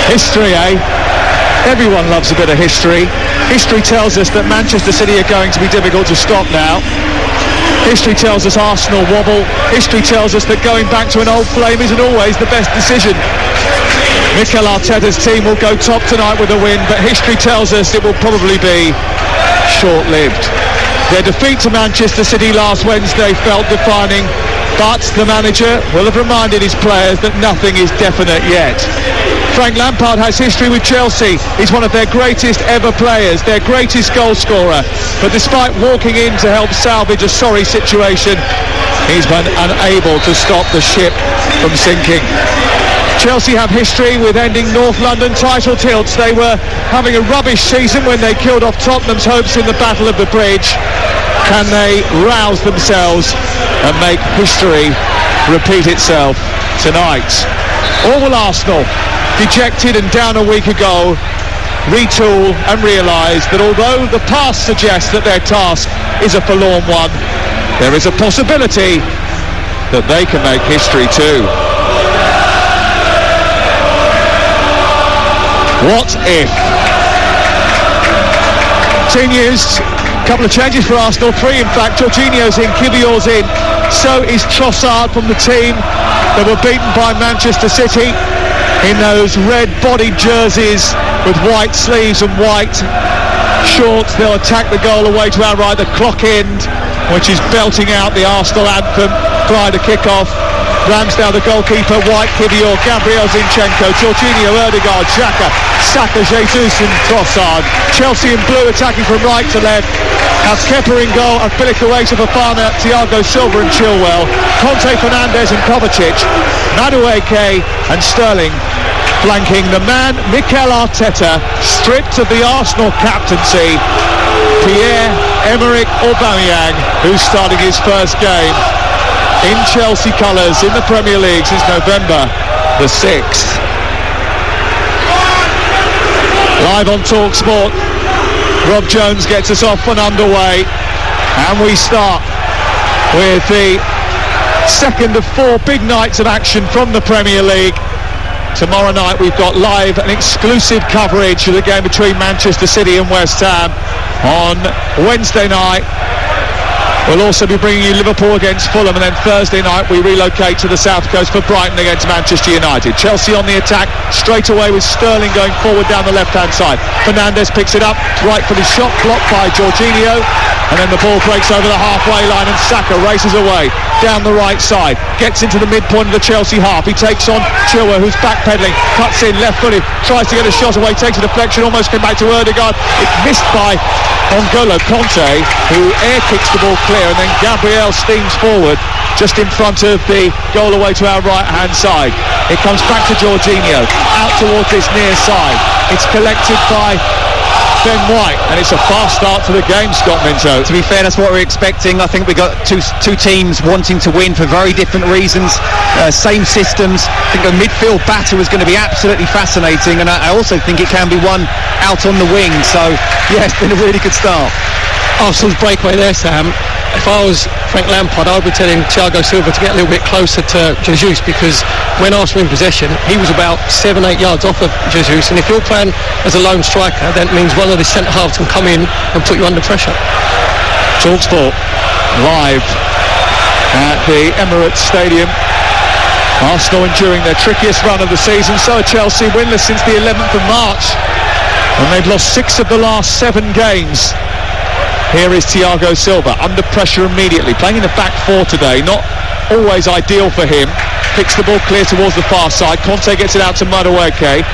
History, eh? Everyone loves a bit of history. History tells us that Manchester City are going to be difficult to stop now. History tells us Arsenal wobble. History tells us that going back to an old flame isn't always the best decision. Mikel Arteta's team will go top tonight with a win, but history tells us it will probably be short-lived. Their defeat to Manchester City last Wednesday felt defining, but the manager will have reminded his players that nothing is definite yet. Frank Lampard has history with Chelsea. He's one of their greatest ever players, their greatest goal scorer. But despite walking in to help salvage a sorry situation, he's been unable to stop the ship from sinking. Chelsea have history with ending North London title tilts. They were having a rubbish season when they killed off Tottenham's hopes in the Battle of the Bridge. Can they rouse themselves and make history repeat itself tonight? Or will Arsenal, dejected and down a week ago, retool and realise that although the past suggests that their task is a forlorn one, there is a possibility that they can make history too. What if? Team news, a couple of changes for Arsenal, 3 in fact. Jorginho's in, Kivior's in, so is Trossard from the team that were beaten by Manchester City in those red-bodied jerseys with white sleeves and white shorts. They'll attack the goal away to our right, the clock end, which is belting out the Arsenal anthem prior to kick-off. Ramsdale, the goalkeeper, White, Kivior, Gabriel Zinchenko, Jorginho, Ødegaard, Xhaka, Saka, Jesus and Trossard. Chelsea in blue attacking from right to left. Have Kepa in goal, and Filicawaita, Fofana, Thiago Silva and Chilwell. Conte, Fernandes and Kovacic. Madueke and Sterling flanking the man, Mikel Arteta, stripped of the Arsenal captaincy. Pierre-Emerick Aubameyang, who's starting his first game in Chelsea colours in the Premier League since November the 6th. Live on Talksport, Rob Jones gets us off and underway, and we start with the second of 4 big nights of action from the Premier League. Tomorrow night we've got live and exclusive coverage of the game between Manchester City and West Ham. On Wednesday night we'll also be bringing you Liverpool against Fulham, and then Thursday night we relocate to the south coast for Brighton against Manchester United. Chelsea on the attack straight away with Sterling going forward down the left hand side. Fernandes picks it up, rightfully shot, blocked by Jorginho, and then the ball breaks over the halfway line and Saka races away down the right side, gets into the midpoint of the Chelsea half. He takes on Chilwell, who's backpedaling, cuts in left footed, tries to get a shot away, takes a deflection, almost came back to Ødegaard. It's missed by N'Golo Conte, who air kicks the ball clear, and then Gabriel steams forward just in front of the goal away to our right hand side. It comes back to Jorginho, out towards this near side. It's collected by Ben White, and it's a fast start to the game, Scott Minto. To be fair, that's what we're expecting. I think we got two teams wanting to win for very different reasons, same systems. I think the midfield battle is going to be absolutely fascinating, and I also think it can be won out on the wing. So yeah, it's been a really good start. Arsenal's breakaway there, Sam. If I was Frank Lampard, I would be telling Thiago Silva to get a little bit closer to Jesus, because when Arsenal in possession, he was about 7-8 yards off of Jesus, and if you're playing as a lone striker, then it means one of the centre halves can come in and put you under pressure. Talksport live at the Emirates Stadium. Arsenal enduring their trickiest run of the season, so are Chelsea, winless since the 11th of March, and they've lost 6 of the last 7 games. Here is Thiago Silva, under pressure immediately, playing in the back 4 today, not always ideal for him. Picks the ball clear towards the far side. Conte gets it out to Madueke.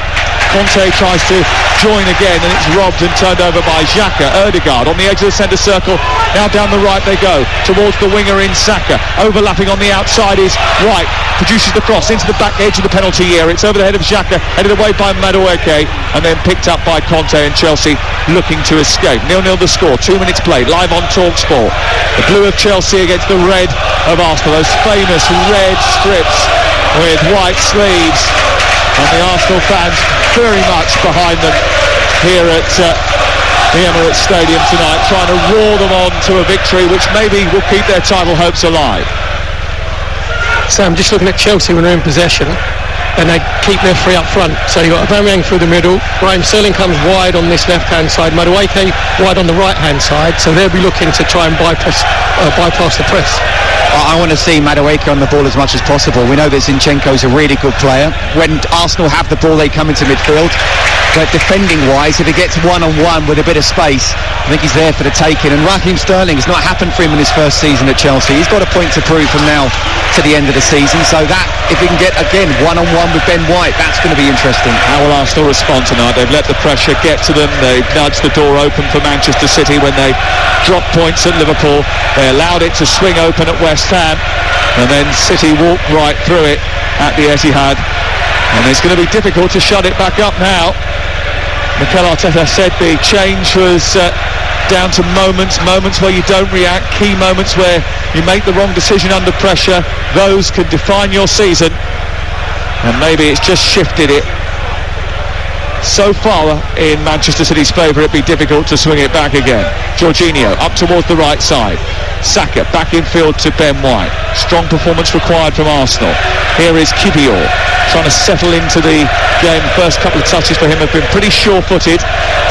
Conte tries to join again, and it's robbed and turned over by Xhaka. Ødegaard on the edge of the centre circle. Now down the right they go, towards the winger in Saka. Overlapping on the outside is White. Produces the cross into the back edge of the penalty area. It's over the head of Xhaka, headed away by Madueke, and then picked up by Conte, and Chelsea looking to escape. 0-0 the score, 2 minutes played, live on Talksport. The blue of Chelsea against the red of Arsenal. Those famous red strips with white sleeves, and the Arsenal fans very much behind them here at the Emirates Stadium tonight, trying to roar them on to a victory which maybe will keep their title hopes alive. Sam, just looking at Chelsea when they're in possession, and they keep their three up front. So you've got Aubameyang through the middle, Raheem Sterling comes wide on this left-hand side, Madueke wide on the right-hand side, so they'll be looking to try and bypass the press. I want to see Madueke on the ball as much as possible. We know that Zinchenko's a really good player. When Arsenal have the ball, they come into midfield. But defending-wise, if he gets one-on-one with a bit of space, I think he's there for the taking. And Raheem Sterling, it's not happened for him in his first season at Chelsea. He's got a point to prove from now to the end of the season. So that, if he can get, again, one-on-one with Ben White, that's going to be interesting. How will Arsenal respond tonight? They've let the pressure get to them. They've nudged the door open for Manchester City when they dropped points at Liverpool. They allowed it to swing open at West Ham. And then City walked right through it at the Etihad. And it's going to be difficult to shut it back up now. Mikel Arteta said the change was down to moments where you don't react, key moments where you make the wrong decision under pressure. Those can define your season, and maybe it's just shifted it so far in Manchester City's favour it'd be difficult to swing it back again. Jorginho up towards the right side. Saka back in field to Ben White. Strong performance required from Arsenal. Here is Kivior trying to settle into the game. First couple of touches for him have been pretty sure-footed.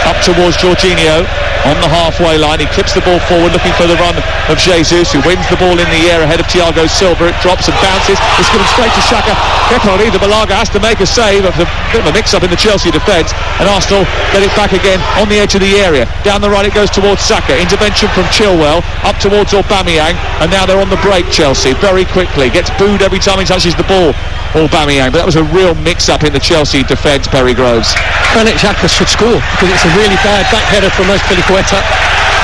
Up towards Jorginho on the halfway line. He clips the ball forward looking for the run of Jesus, who wins the ball in the air ahead of Thiago Silva. It drops and bounces. It's given straight to Xhaka. Arrizabalaga has to make a save. A bit of a mix-up in the Chelsea defence, and Arsenal get it back again on the edge of the area. Down the right it goes towards Saka. Intervention from Chilwell up towards Aubameyang, and now they're on the break. Chelsea very quickly gets booed every time he touches the ball. Aubameyang, but that was a real mix-up in the Chelsea defence. Perry Groves. Granit Xhaka should score because it's a really bad back header from Azpilicueta.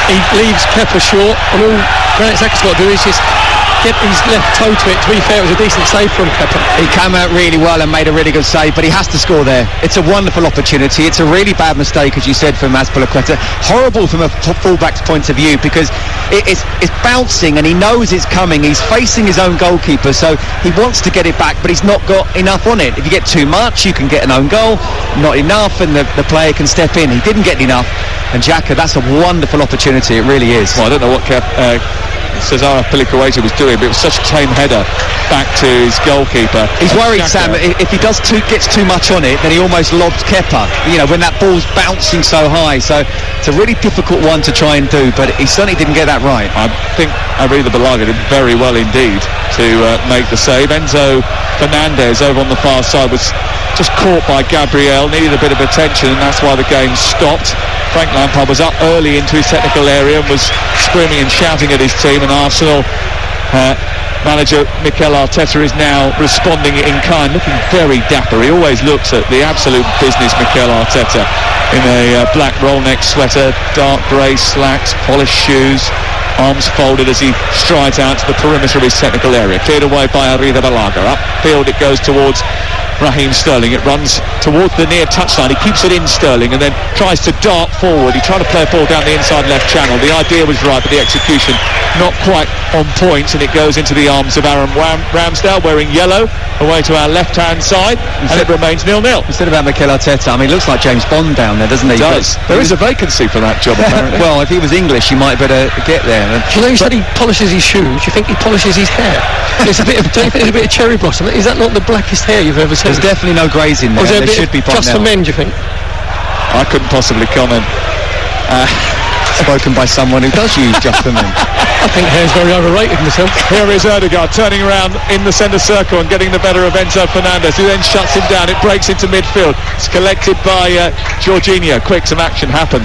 He leaves Kepa short, and all Granit Xhaka's got to do is just get his left toe to it. To be fair, it was a decent save from Kepa. He came out really well and made a really good save, but he has to score there. It's a wonderful opportunity. It's a really bad mistake, as you said, from Azpilicueta. Horrible from a fullback's point of view, because it's bouncing and he knows it's coming. He's facing his own goalkeeper, so he wants to get it back, but he's not got enough on it. If you get too much, you can get an own goal. Not enough, and the player can step in. He didn't get enough, and Xhaka, that's a wonderful opportunity. It really is. Well, I don't know what Cesar Azpilicueta was doing, but it was such a tame header back to his goalkeeper. He's worried, Sam, if he gets too much on it, then he almost lobs Kepa, when that ball's bouncing so high. So it's a really difficult one to try and do, but he certainly didn't get that right. I think Arrizabalaga did very well indeed to make the save. Enzo Fernandez over on the far side was just caught by Gabriel, needed a bit of attention, and that's why the game stopped. Frank Lampard was up early into his technical area and was screaming and shouting at his team, and Arsenal manager Mikel Arteta is now responding in kind, looking very dapper. He always looks at the absolute business, Mikel Arteta, in a black roll neck sweater, dark grey slacks, polished shoes, arms folded as he strides out to the perimeter of his technical area. Cleared away by Arrizabalaga. Upfield it goes towards Raheem Sterling. It runs towards the near touchline. He keeps it in, Sterling, and then tries to dart forward. He tried to play a ball down the inside left channel. The idea was right, but the execution not quite on point, and it goes into the arms of Aaron Ramsdale, wearing yellow, away to our left-hand side, and it remains 0-0. Instead about Mikel Arteta, he looks like James Bond down there, doesn't he? He does. There is a vacancy for that job, apparently. Well, if he was English, he might better get there. Do you know, he said he polishes his shoes. Do you think he polishes his hair? There's a bit of cherry blossom. Is that not the blackest hair you've ever seen? There's definitely no greys in there. There should be just for men, do you think? I couldn't possibly comment. Spoken by someone who does use just for men. I think hair's very overrated myself. Here is Ødegaard turning around in the centre circle and getting the better of Enzo Fernandez, who then shuts him down. It breaks into midfield. It's collected by Jorginho. Quick, some action happened.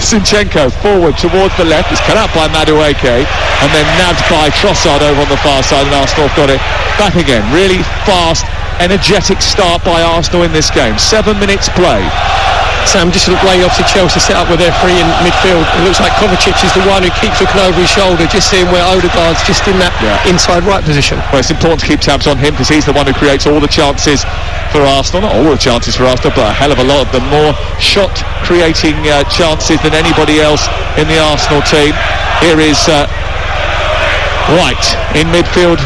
Zinchenko forward towards the left. It's cut out by Madueke and then nabbed by Trossard over on the far side, and Arsenal got it back again. Really fast, energetic start by Arsenal in this game. 7 minutes play. Sam, just the way obviously Chelsea set up with their three in midfield, it looks like Kovacic is the one who keeps looking over his shoulder, just seeing where Ødegaard's just in that inside right position. Well, it's important to keep tabs on him because he's the one who creates all the chances for Arsenal. Not all the chances for Arsenal, but a hell of a lot of them. More shot creating chances than anybody else in the Arsenal team. Here is White in midfield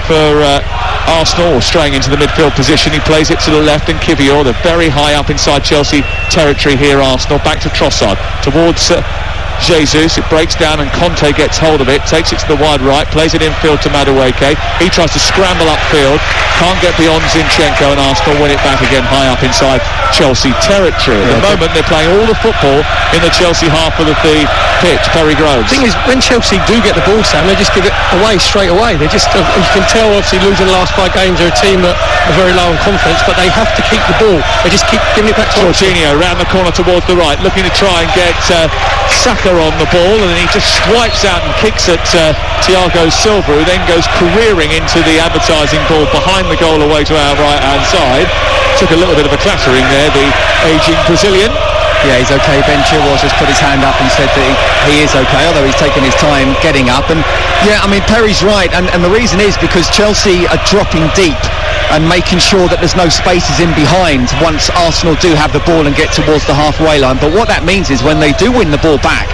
for Arsenal, or straying into the midfield position. He plays it to the left, and Kivior, they're very high up inside Chelsea territory here. Arsenal back to Trossard towards Jesus. It breaks down and Conte gets hold of it, takes it to the wide right, plays it infield to Madueke. He tries to scramble upfield, can't get beyond Zinchenko, and Arsenal win it back again high up inside Chelsea territory. At the moment they're playing all the football in the Chelsea half of the pitch, Perry Groves. The thing is, when Chelsea do get the ball, Sam, they just give it away straight away. They just, you can tell, obviously losing the last 5 games, they're a team that are very low on confidence, but they have to keep the ball. They just keep giving it back to Jorginho round the corner towards the right, looking to try and get Saka on the ball, and then he just swipes out and kicks at Thiago Silva, who then goes careering into the advertising ball behind the goal away to our right hand side. Took a little bit of a clattering there, the ageing Brazilian. Yeah, he's okay. Ben Chilwell's just put his hand up and said that he is okay, although he's taken his time getting up. And yeah, I mean, Perry's right, and the reason is because Chelsea are dropping deep and making sure that there's no spaces in behind once Arsenal do have the ball and get towards the halfway line. But what that means is when they do win the ball back,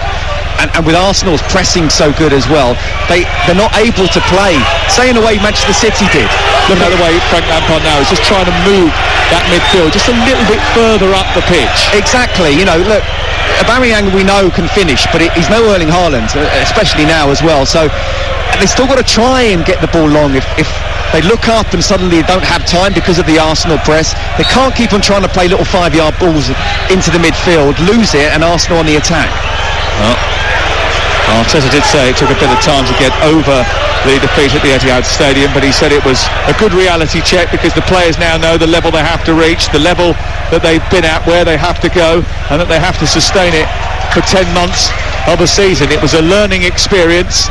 and with Arsenal's pressing so good as well, they're not able to play, say in a way Manchester City did. Look at the way Frank Lampard now is just trying to move that midfield just a little bit further up the pitch. Exactly, look, Aubameyang we know can finish, but he's no Erling Haaland, especially now as well, so they've still got to try and get the ball long. If they look up and suddenly don't have time because of the Arsenal press, they can't keep on trying to play little 5-yard balls into the midfield, lose it, and Arsenal on the attack. Well, Arteta did say it took a bit of time to get over the defeat at the Etihad Stadium, but he said it was a good reality check because the players now know the level they have to reach, the level that they've been at, where they have to go, and that they have to sustain it for 10 months of a season. It was a learning experience.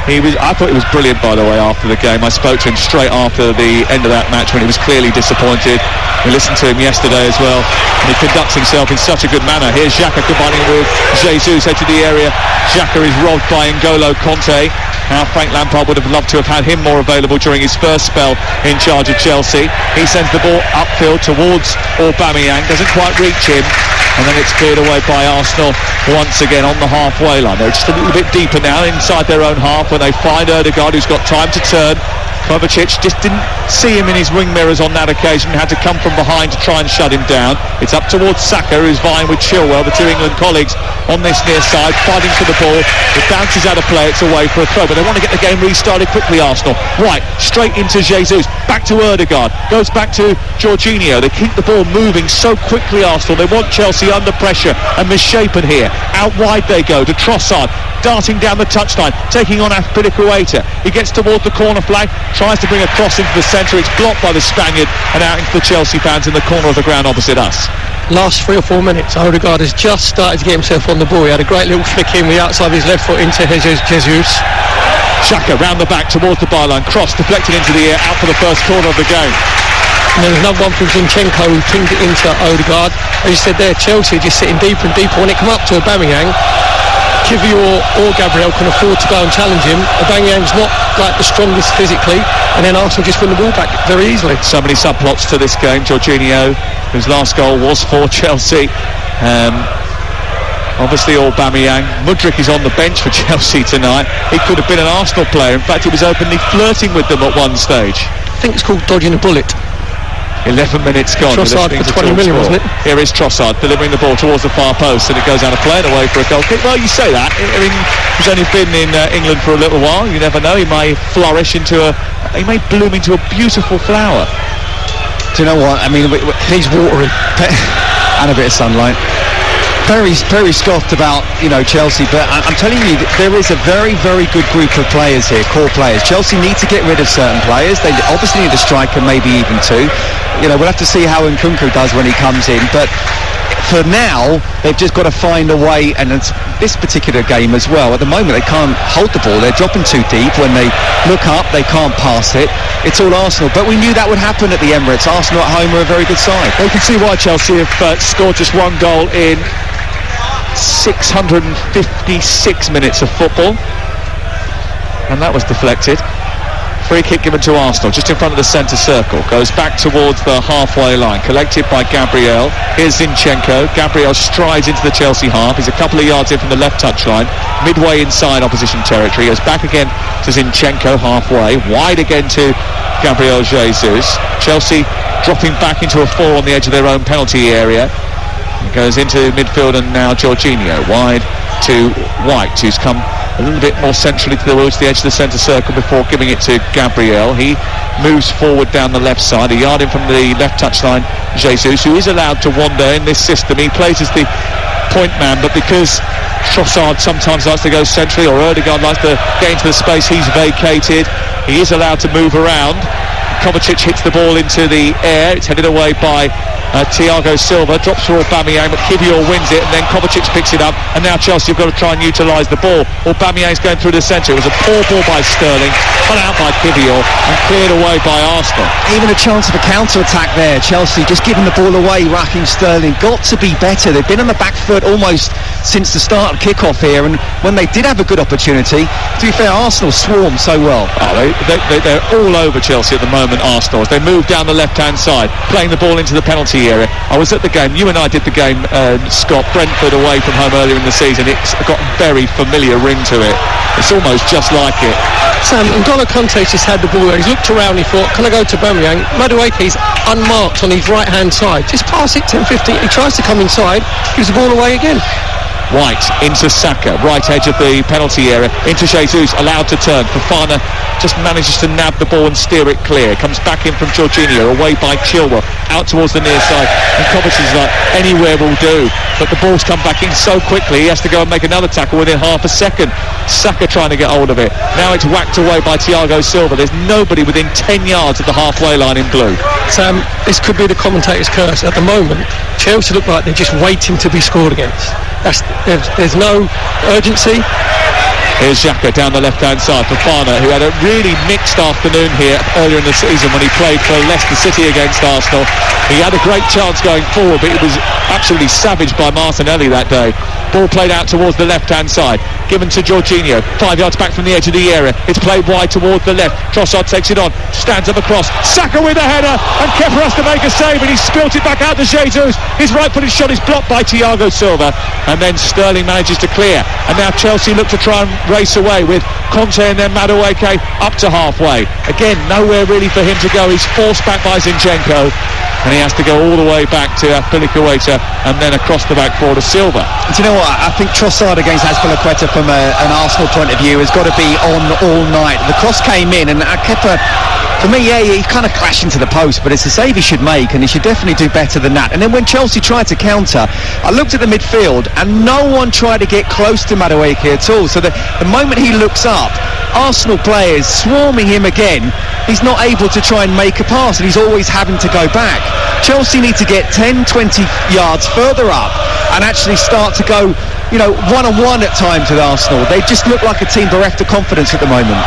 I thought he was brilliant, by the way, after the game. I spoke to him straight after the end of that match when he was clearly disappointed. We listened to him yesterday as well, and he conducts himself in such a good manner. Here's Xhaka combining with Jesus, edge of the area. Xhaka is robbed by N'Golo Conte. Now Frank Lampard would have loved to have had him more available during his first spell in charge of Chelsea. He sends the ball upfield towards Aubameyang, doesn't quite reach him, and then it's cleared away by Arsenal once again on the halfway line. They're just a little bit deeper now inside their own half when they find Ødegaard, who's got time to turn. Kovacic just didn't see him in his wing mirrors on that occasion, had to come from behind to try and shut him down. It's up towards Saka, who's vying with Chilwell, the two England colleagues on this near side, fighting for the ball. It bounces out of play, it's away for a throw, but they want to get the game restarted quickly, Arsenal. Right, straight into Jesus, back to Ødegaard, goes back to Jorginho. They keep the ball moving so quickly, Arsenal. They want Chelsea under pressure and misshapen here. Out wide they go to Trossard, darting down the touchline, taking on Azpilicueta. He gets towards the corner flag, tries to bring a cross into the centre. It's blocked by the Spaniard and out into the Chelsea fans in the corner of the ground opposite us. Last 3 or 4 minutes, Ødegaard has just started to get himself on the ball. He had a great little flick in the outside of his left foot into Jesus. Xhaka round the back towards the byline, cross deflected into the air, out for the first corner of the game. And then there's another one from Zinchenko who pinged it into Ødegaard. As you said there, Chelsea just sitting deeper and deeper. When it come up to Aubameyang, Kivior or Gabriel can afford to go and challenge him. Aubameyang's not like the strongest physically, and then Arsenal just win the ball back very easily. So many subplots to this game. Jorginho, whose last goal was for Chelsea. Obviously Aubameyang. Mudryk is on the bench for Chelsea tonight. He could have been an Arsenal player. In fact, he was openly flirting with them at one stage. I think it's called dodging a bullet. 11 minutes gone. Trossard for 20 million, wasn't it? Here is Trossard delivering the ball towards the far post, and it goes out of play and away for a goal kick. Well, you say that. I mean, he's only been in England for a little while. You never know. He may flourish into he may bloom into a beautiful flower. Do you know what? I mean, He's watering. And a bit of sunlight. Very scoffed about, Chelsea, but I'm telling you, there is a very, very good group of players here, core players. Chelsea need to get rid of certain players. They obviously need a striker, maybe even 2. We'll have to see how Nkunku does when he comes in, but for now, they've just got to find a way, and it's this particular game as well. At the moment, they can't hold the ball. They're dropping too deep. When they look up, they can't pass it. It's all Arsenal, but we knew that would happen at the Emirates. Arsenal at home are a very good side. Well, you can see why Chelsea have scored just 1 goal in 656 minutes of football, and that was deflected. Free kick given to Arsenal just in front of the centre circle, goes back towards the halfway line, collected by Gabriel. Here's Zinchenko. Gabriel strides into the Chelsea half. He's a couple of yards in from the left touchline, midway inside opposition territory. Goes back again to Zinchenko halfway, wide again to Gabriel Jesus. Chelsea dropping back into a 4 on the edge of their own penalty area. It goes into midfield, and now Jorginho wide to White, who's come a little bit more centrally towards the edge of the centre circle before giving it to Gabriel. He moves forward down the left side, a yard in from the left touchline. Jesus, who is allowed to wander in this system, he plays as the point man, but because Trossard sometimes likes to go centrally, or Ødegaard likes to get into the space he's vacated, he is allowed to move around. Kovacic hits the ball into the air. It's headed away by Thiago Silva, drops for Aubameyang, but Kivior wins it, and then Kovacic picks it up, and now Chelsea have got to try and utilise the ball. Aubameyang's going through the centre. It was a poor ball by Sterling, cut out by Kivior, and cleared away by Arsenal. Even a chance of a counter-attack there. Chelsea just giving the ball away. Raheem Sterling got to be better. They've been on the back foot almost since the start of kick-off here, and when they did have a good opportunity, to be fair, Arsenal swarmed so well. They're all over Chelsea at the moment, Arsenal, as they move down the left-hand side, playing the ball into the penalty area. I was at the game, you and I did the game, Scott, Brentford away from home earlier in the season. It's got a very familiar ring to it. It's almost just like it. Sam, N'Golo Kante's just had the ball there. He's looked around, he thought, can I go to Aubameyang? Madueke's unmarked on his right-hand side. Just pass it 10-15. He tries to come inside, gives the ball away again. White into Saka, right edge of the penalty area, into Jesus, allowed to turn. Fofana just manages to nab the ball and steer it clear. Comes back in from Jorginho, away by Chilwell, out towards the near side, and Kovacic is like, anywhere will do. But the ball's come back in so quickly, he has to go and make another tackle within half a second. Saka trying to get hold of it. Now it's whacked away by Thiago Silva. There's nobody within 10 yards of the halfway line in blue. Sam, this could be the commentator's curse. At the moment, Chelsea look like they're just waiting to be scored against. There's no urgency. Here's Xhaka down the left-hand side. Fofana, who had a really mixed afternoon here earlier in the season when he played for Leicester City against Arsenal. He had a great chance going forward, but it was absolutely savaged by Martinelli that day. Ball played out towards the left-hand side, given to Jorginho, 5 yards back from the edge of the area. It's played wide towards the left. Trossard takes it on, stands up across. Saka with a header, and Kepa has to make a save, and he spilt it back out to Jesus. His right-footed shot is blocked by Thiago Silva, and then Sterling manages to clear. And now Chelsea look to try and race away with Conte and then Madueke up to halfway. Again, nowhere really for him to go. He's forced back by Zinchenko, and he has to go all the way back to Azpilicueta and then across the back for to Silva. Do you know what? I think Trossard against Azpilicueta from an Arsenal point of view has got to be on all night. The cross came in, and Kepa, for me, he kind of crashed into the post, but it's a save he should make, and he should definitely do better than that. And then when Chelsea tried to counter, I looked at the midfield, and no one tried to get close to Madueke at all. So the moment he looks up, Arsenal players swarming him again, he's not able to try and make a pass, and he's always having to go back. Chelsea need to get 10-20 yards further up and actually start to go, one-on-one at times with Arsenal. They just look like a team bereft of confidence at the moment.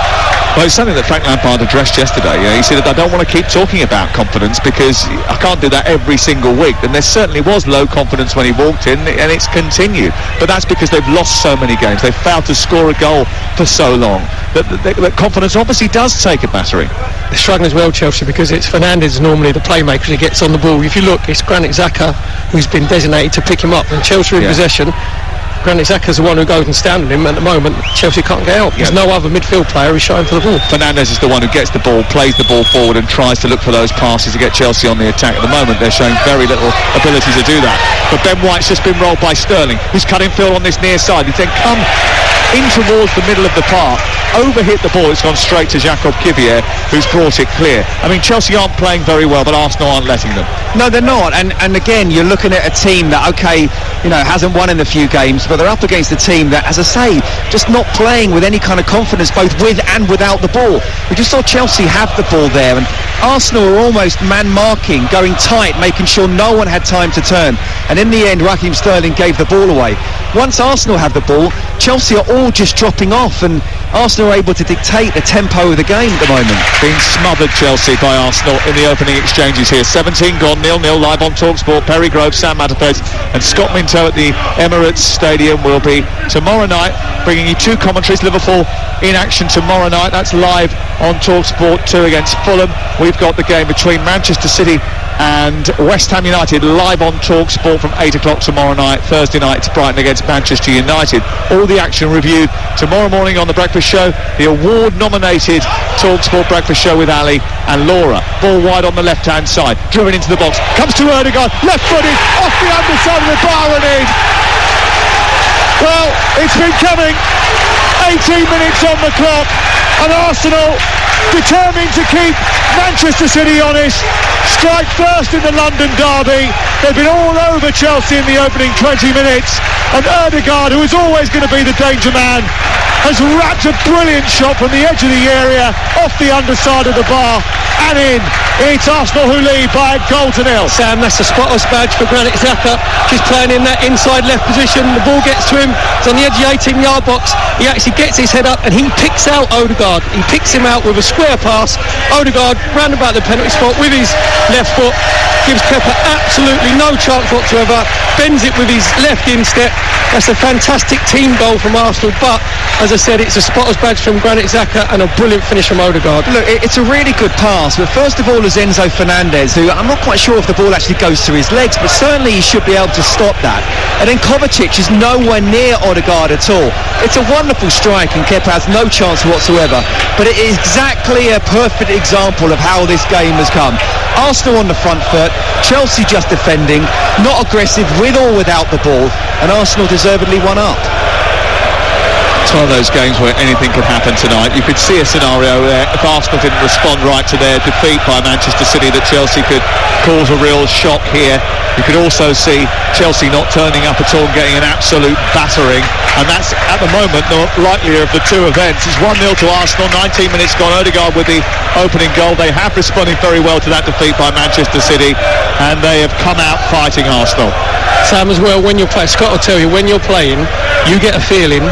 Well, it's something that Frank Lampard addressed yesterday. He said that I don't want to keep talking about confidence because I can't do that every single week. And there certainly was low confidence when he walked in, and it's continued. But that's because they've lost so many games. They've failed to score a goal for so long. That confidence obviously does take a battering. They're struggling as well, Chelsea, because it's Fernandes normally the playmaker who gets on the ball. If you look, it's Granit Xhaka who's been designated to pick him up. And Chelsea in possession. Granit Xhaka's the one who goes and stands on him. At the moment, Chelsea can't get out. There's no other midfield player who's showing for the ball. Fernandes is the one who gets the ball, plays the ball forward and tries to look for those passes to get Chelsea on the attack. At the moment, they're showing very little ability to do that. But Ben White's just been rolled by Sterling, who's cutting field on this near side. He's then come in towards the middle of the park, overhit the ball. It's gone straight to Jacob Kivier, who's brought it clear. I mean, Chelsea aren't playing very well, but Arsenal aren't letting them. No, they're not. And again, you're looking at a team that, hasn't won in a few games, but they're up against a team that, as I say, just not playing with any kind of confidence, both with and without the ball. We just saw Chelsea have the ball there, and Arsenal were almost man-marking, going tight, making sure no one had time to turn. And in the end, Raheem Sterling gave the ball away. Once Arsenal have the ball, Chelsea are all just dropping off, and Arsenal are able to dictate the tempo of the game at the moment. Being smothered, Chelsea, by Arsenal in the opening exchanges here. 17 gone, 0-0 live on Talksport. Perry Grove, Sam Matterfez and Scott Minto at the Emirates Stadium will be tomorrow night, bringing you two commentaries. Liverpool in action tomorrow night. That's live on Talksport 2 against Fulham. We've got the game between Manchester City and West Ham United live on Talksport from 8 o'clock tomorrow night. Thursday night, it's Brighton against Manchester United. All the action reviewed tomorrow morning on The Breakfast Show, the award-nominated Talksport Breakfast Show with Ali and Laura. Ball wide on the left-hand side, driven into the box, comes to Ødegaard, left-footed, off the underside of the bar and in. Well, it's been coming. 18 minutes on the clock, and Arsenal, determined to keep Manchester City honest, strike first in the London derby. They've been all over Chelsea in the opening 20 minutes, and Ødegaard, who is always going to be the danger man, has wrapped a brilliant shot from the edge of the area, off the underside of the bar, and in. It's Arsenal who lead by a goal to nil. Sam, that's a spotless badge for Granit Xhaka. Just playing in that inside left position. The ball gets to him. It's on the edge of the 18-yard box. He actually gets his head up and he picks out Ødegaard. He picks him out with a square pass. Ødegaard round about the penalty spot with his left foot. Gives Kepa absolutely no chance whatsoever. Bends it with his left instep. That's a fantastic team goal from Arsenal. But, as I said, it's a spotless badge from Granit Xhaka and a brilliant finish from Ødegaard. Look, it's a really good pass, but first of all is Enzo Fernandez, who I'm not quite sure if the ball actually goes through his legs, but certainly he should be able to stop that. And then Kovacic is nowhere near Ødegaard at all. It's a wonderful strike and Kepa has no chance whatsoever, but it is exactly a perfect example of how this game has come. Arsenal on the front foot, Chelsea just defending, not aggressive with or without the ball, and Arsenal deservedly won up. It's one of those games where anything could happen tonight. You could see a scenario where if Arsenal didn't respond right to their defeat by Manchester City, that Chelsea could cause a real shock here. You could also see Chelsea not turning up at all, getting an absolute battering, and that's at the moment the likelier of the two events. It's 1-0 to Arsenal, 19 minutes gone. Ødegaard with the opening goal. They have responded very well to that defeat by Manchester City, and they have come out fighting Arsenal. Sam, as well, when you're playing, Scott will tell you, when you're playing, you get a feeling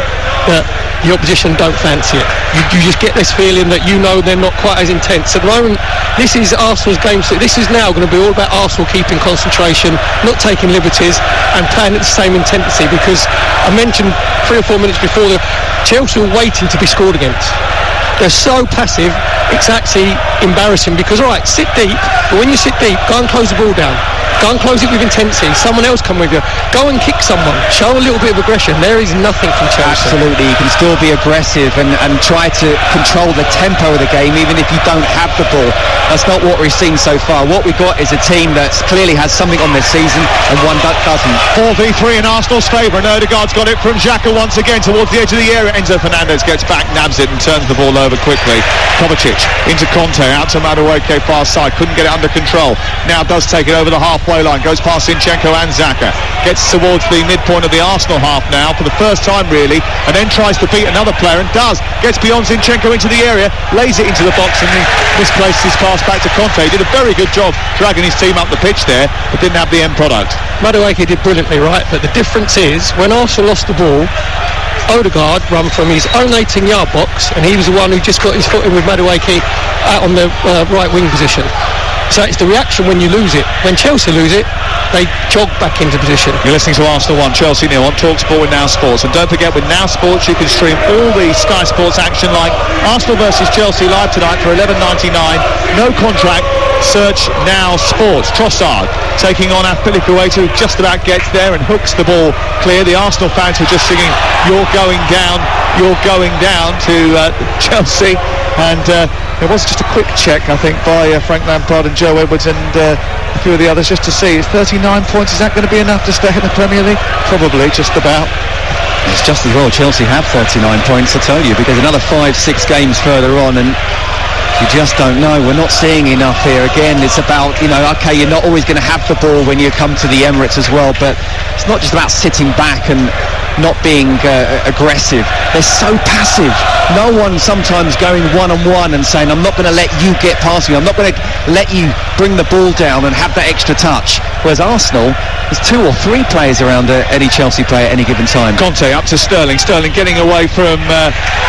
that the opposition don't fancy it. You just get this feeling that you know they're not quite as intense. At the moment, this is Arsenal's game. So this is now going to be all about Arsenal keeping concentration, not taking liberties, and playing at the same intensity. Because I mentioned 3 or 4 minutes before, Chelsea are waiting to be scored against. They're so passive, it's actually embarrassing. Because, all right, sit deep, but when you sit deep, go and close the ball down. Go and close it with intensity. Someone else come with you. Go and kick someone. Show a little bit of aggression. There is nothing from Chelsea. Absolutely. You can still be aggressive and try to control the tempo of the game, even if you don't have the ball. That's not what we've seen so far. What we've got is a team that clearly has something on this season and one that doesn't. 4v3 in Arsenal's favour, and Ødegaard's got it from Xhaka once again towards the edge of the area. Enzo Fernandez gets back, nabs it and turns the ball over quickly. Kovacic into Conte, out to Madueke far side, couldn't get it under control. Now does take it over the halfway line, goes past Zinchenko and Xhaka, gets towards the midpoint of the Arsenal half now for the first time really, and then tries to beat another player and does, gets beyond Zinchenko into the area, lays it into the box and he misplaces his pass back to Conte. He did a very good job dragging his team up the pitch there, but didn't have the end product. Madueke did brilliantly, right, but the difference is when Arsenal lost the ball, Ødegaard ran from his own 18-yard box and he was the one who just got his foot in with Madueke out on the right wing position. So it's the reaction when you lose it. When Chelsea lose it, they jog back into position. You're listening to Arsenal 1, Chelsea 0 on Talksport with Now Sports. And don't forget, with Now Sports, you can stream all the Sky Sports action like Arsenal versus Chelsea live tonight for $11.99. No contract. Search Now Sports. Trossard taking on Afilicueta, who just about gets there and hooks the ball clear. The Arsenal fans were just singing, "You're going down, you're going down" to Chelsea. And there was just a quick check, I think, by Frank Lampard and Joe Edwards and a few of the others just to see. It's 39 points. Is that going to be enough to stay in the Premier League? Probably, just about. It's just as well Chelsea have 39 points, I tell you, because another 5-6 games further on and you just don't know. We're not seeing enough here. Again, it's about, okay, you're not always going to have the ball when you come to the Emirates as well, but it's not just about sitting back and not being aggressive. They're so passive. No one sometimes going one-on-one and saying, I'm not going to let you get past me. I'm not going to let you bring the ball down and have that extra touch. Whereas Arsenal, there's 2 or 3 players around any Chelsea player at any given time. Conte up to Sterling. Sterling getting away from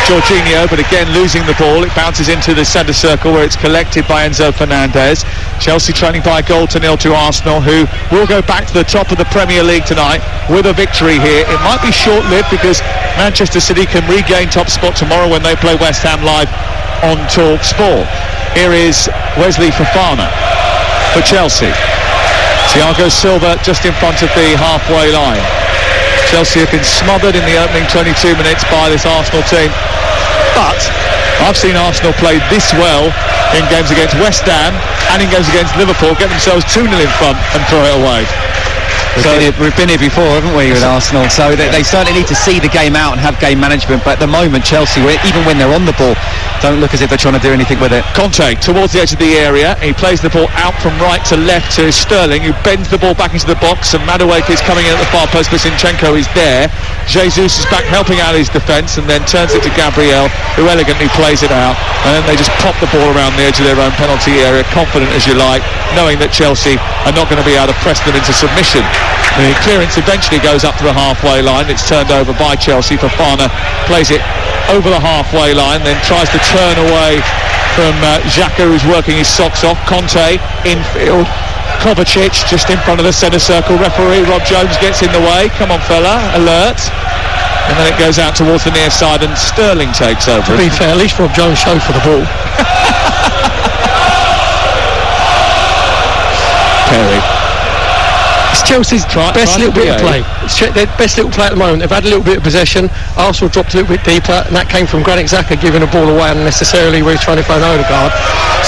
Jorginho, but again losing the ball. It bounces into the centre circle where it's collected by Enzo Fernandez. Chelsea trailing by a goal to nil to Arsenal, who will go back to the top of the Premier League tonight with a victory here. It might be short-lived because Manchester City can regain top spot tomorrow when they play West Ham live on Talksport. Here is Wesley Fofana for Chelsea. Thiago Silva just in front of the halfway line. Chelsea have been smothered in the opening 22 minutes by this Arsenal team, but I've seen Arsenal play this well in games against West Ham and in games against Liverpool, get themselves 2-0 in front and throw it away. We've been here before, haven't we, with Arsenal? So they certainly need to see the game out and have game management. But at the moment, Chelsea, even when they're on the ball, don't look as if they're trying to do anything with it. Conte towards the edge of the area. He plays the ball out from right to left to Sterling, who bends the ball back into the box, and Madueke is coming in at the far post, but Zinchenko is there. Jesus is back helping out his defence, and then turns it to Gabriel, who elegantly plays it out, and then they just pop the ball around the edge of their own penalty area, confident as you like, knowing that Chelsea are not going to be able to press them into submission. The clearance eventually goes up to the halfway line. It's turned over by Chelsea. Fofana plays it over the halfway line, then tries to turn away from Xhaka, who's working his socks off. Conte infield. Kovacic just in front of the centre circle. Referee Rob Jones gets in the way. Come on, fella, alert. And then it goes out towards the near side, and Sterling takes over. To be fair, at least Rob Jones showed for the ball. Perry. It's Chelsea's best little bit of play. It's their best little play at the moment. They've had a little bit of possession. Arsenal dropped a little bit deeper, and that came from Granit Xhaka giving the ball away unnecessarily where he's trying to find Odegaard.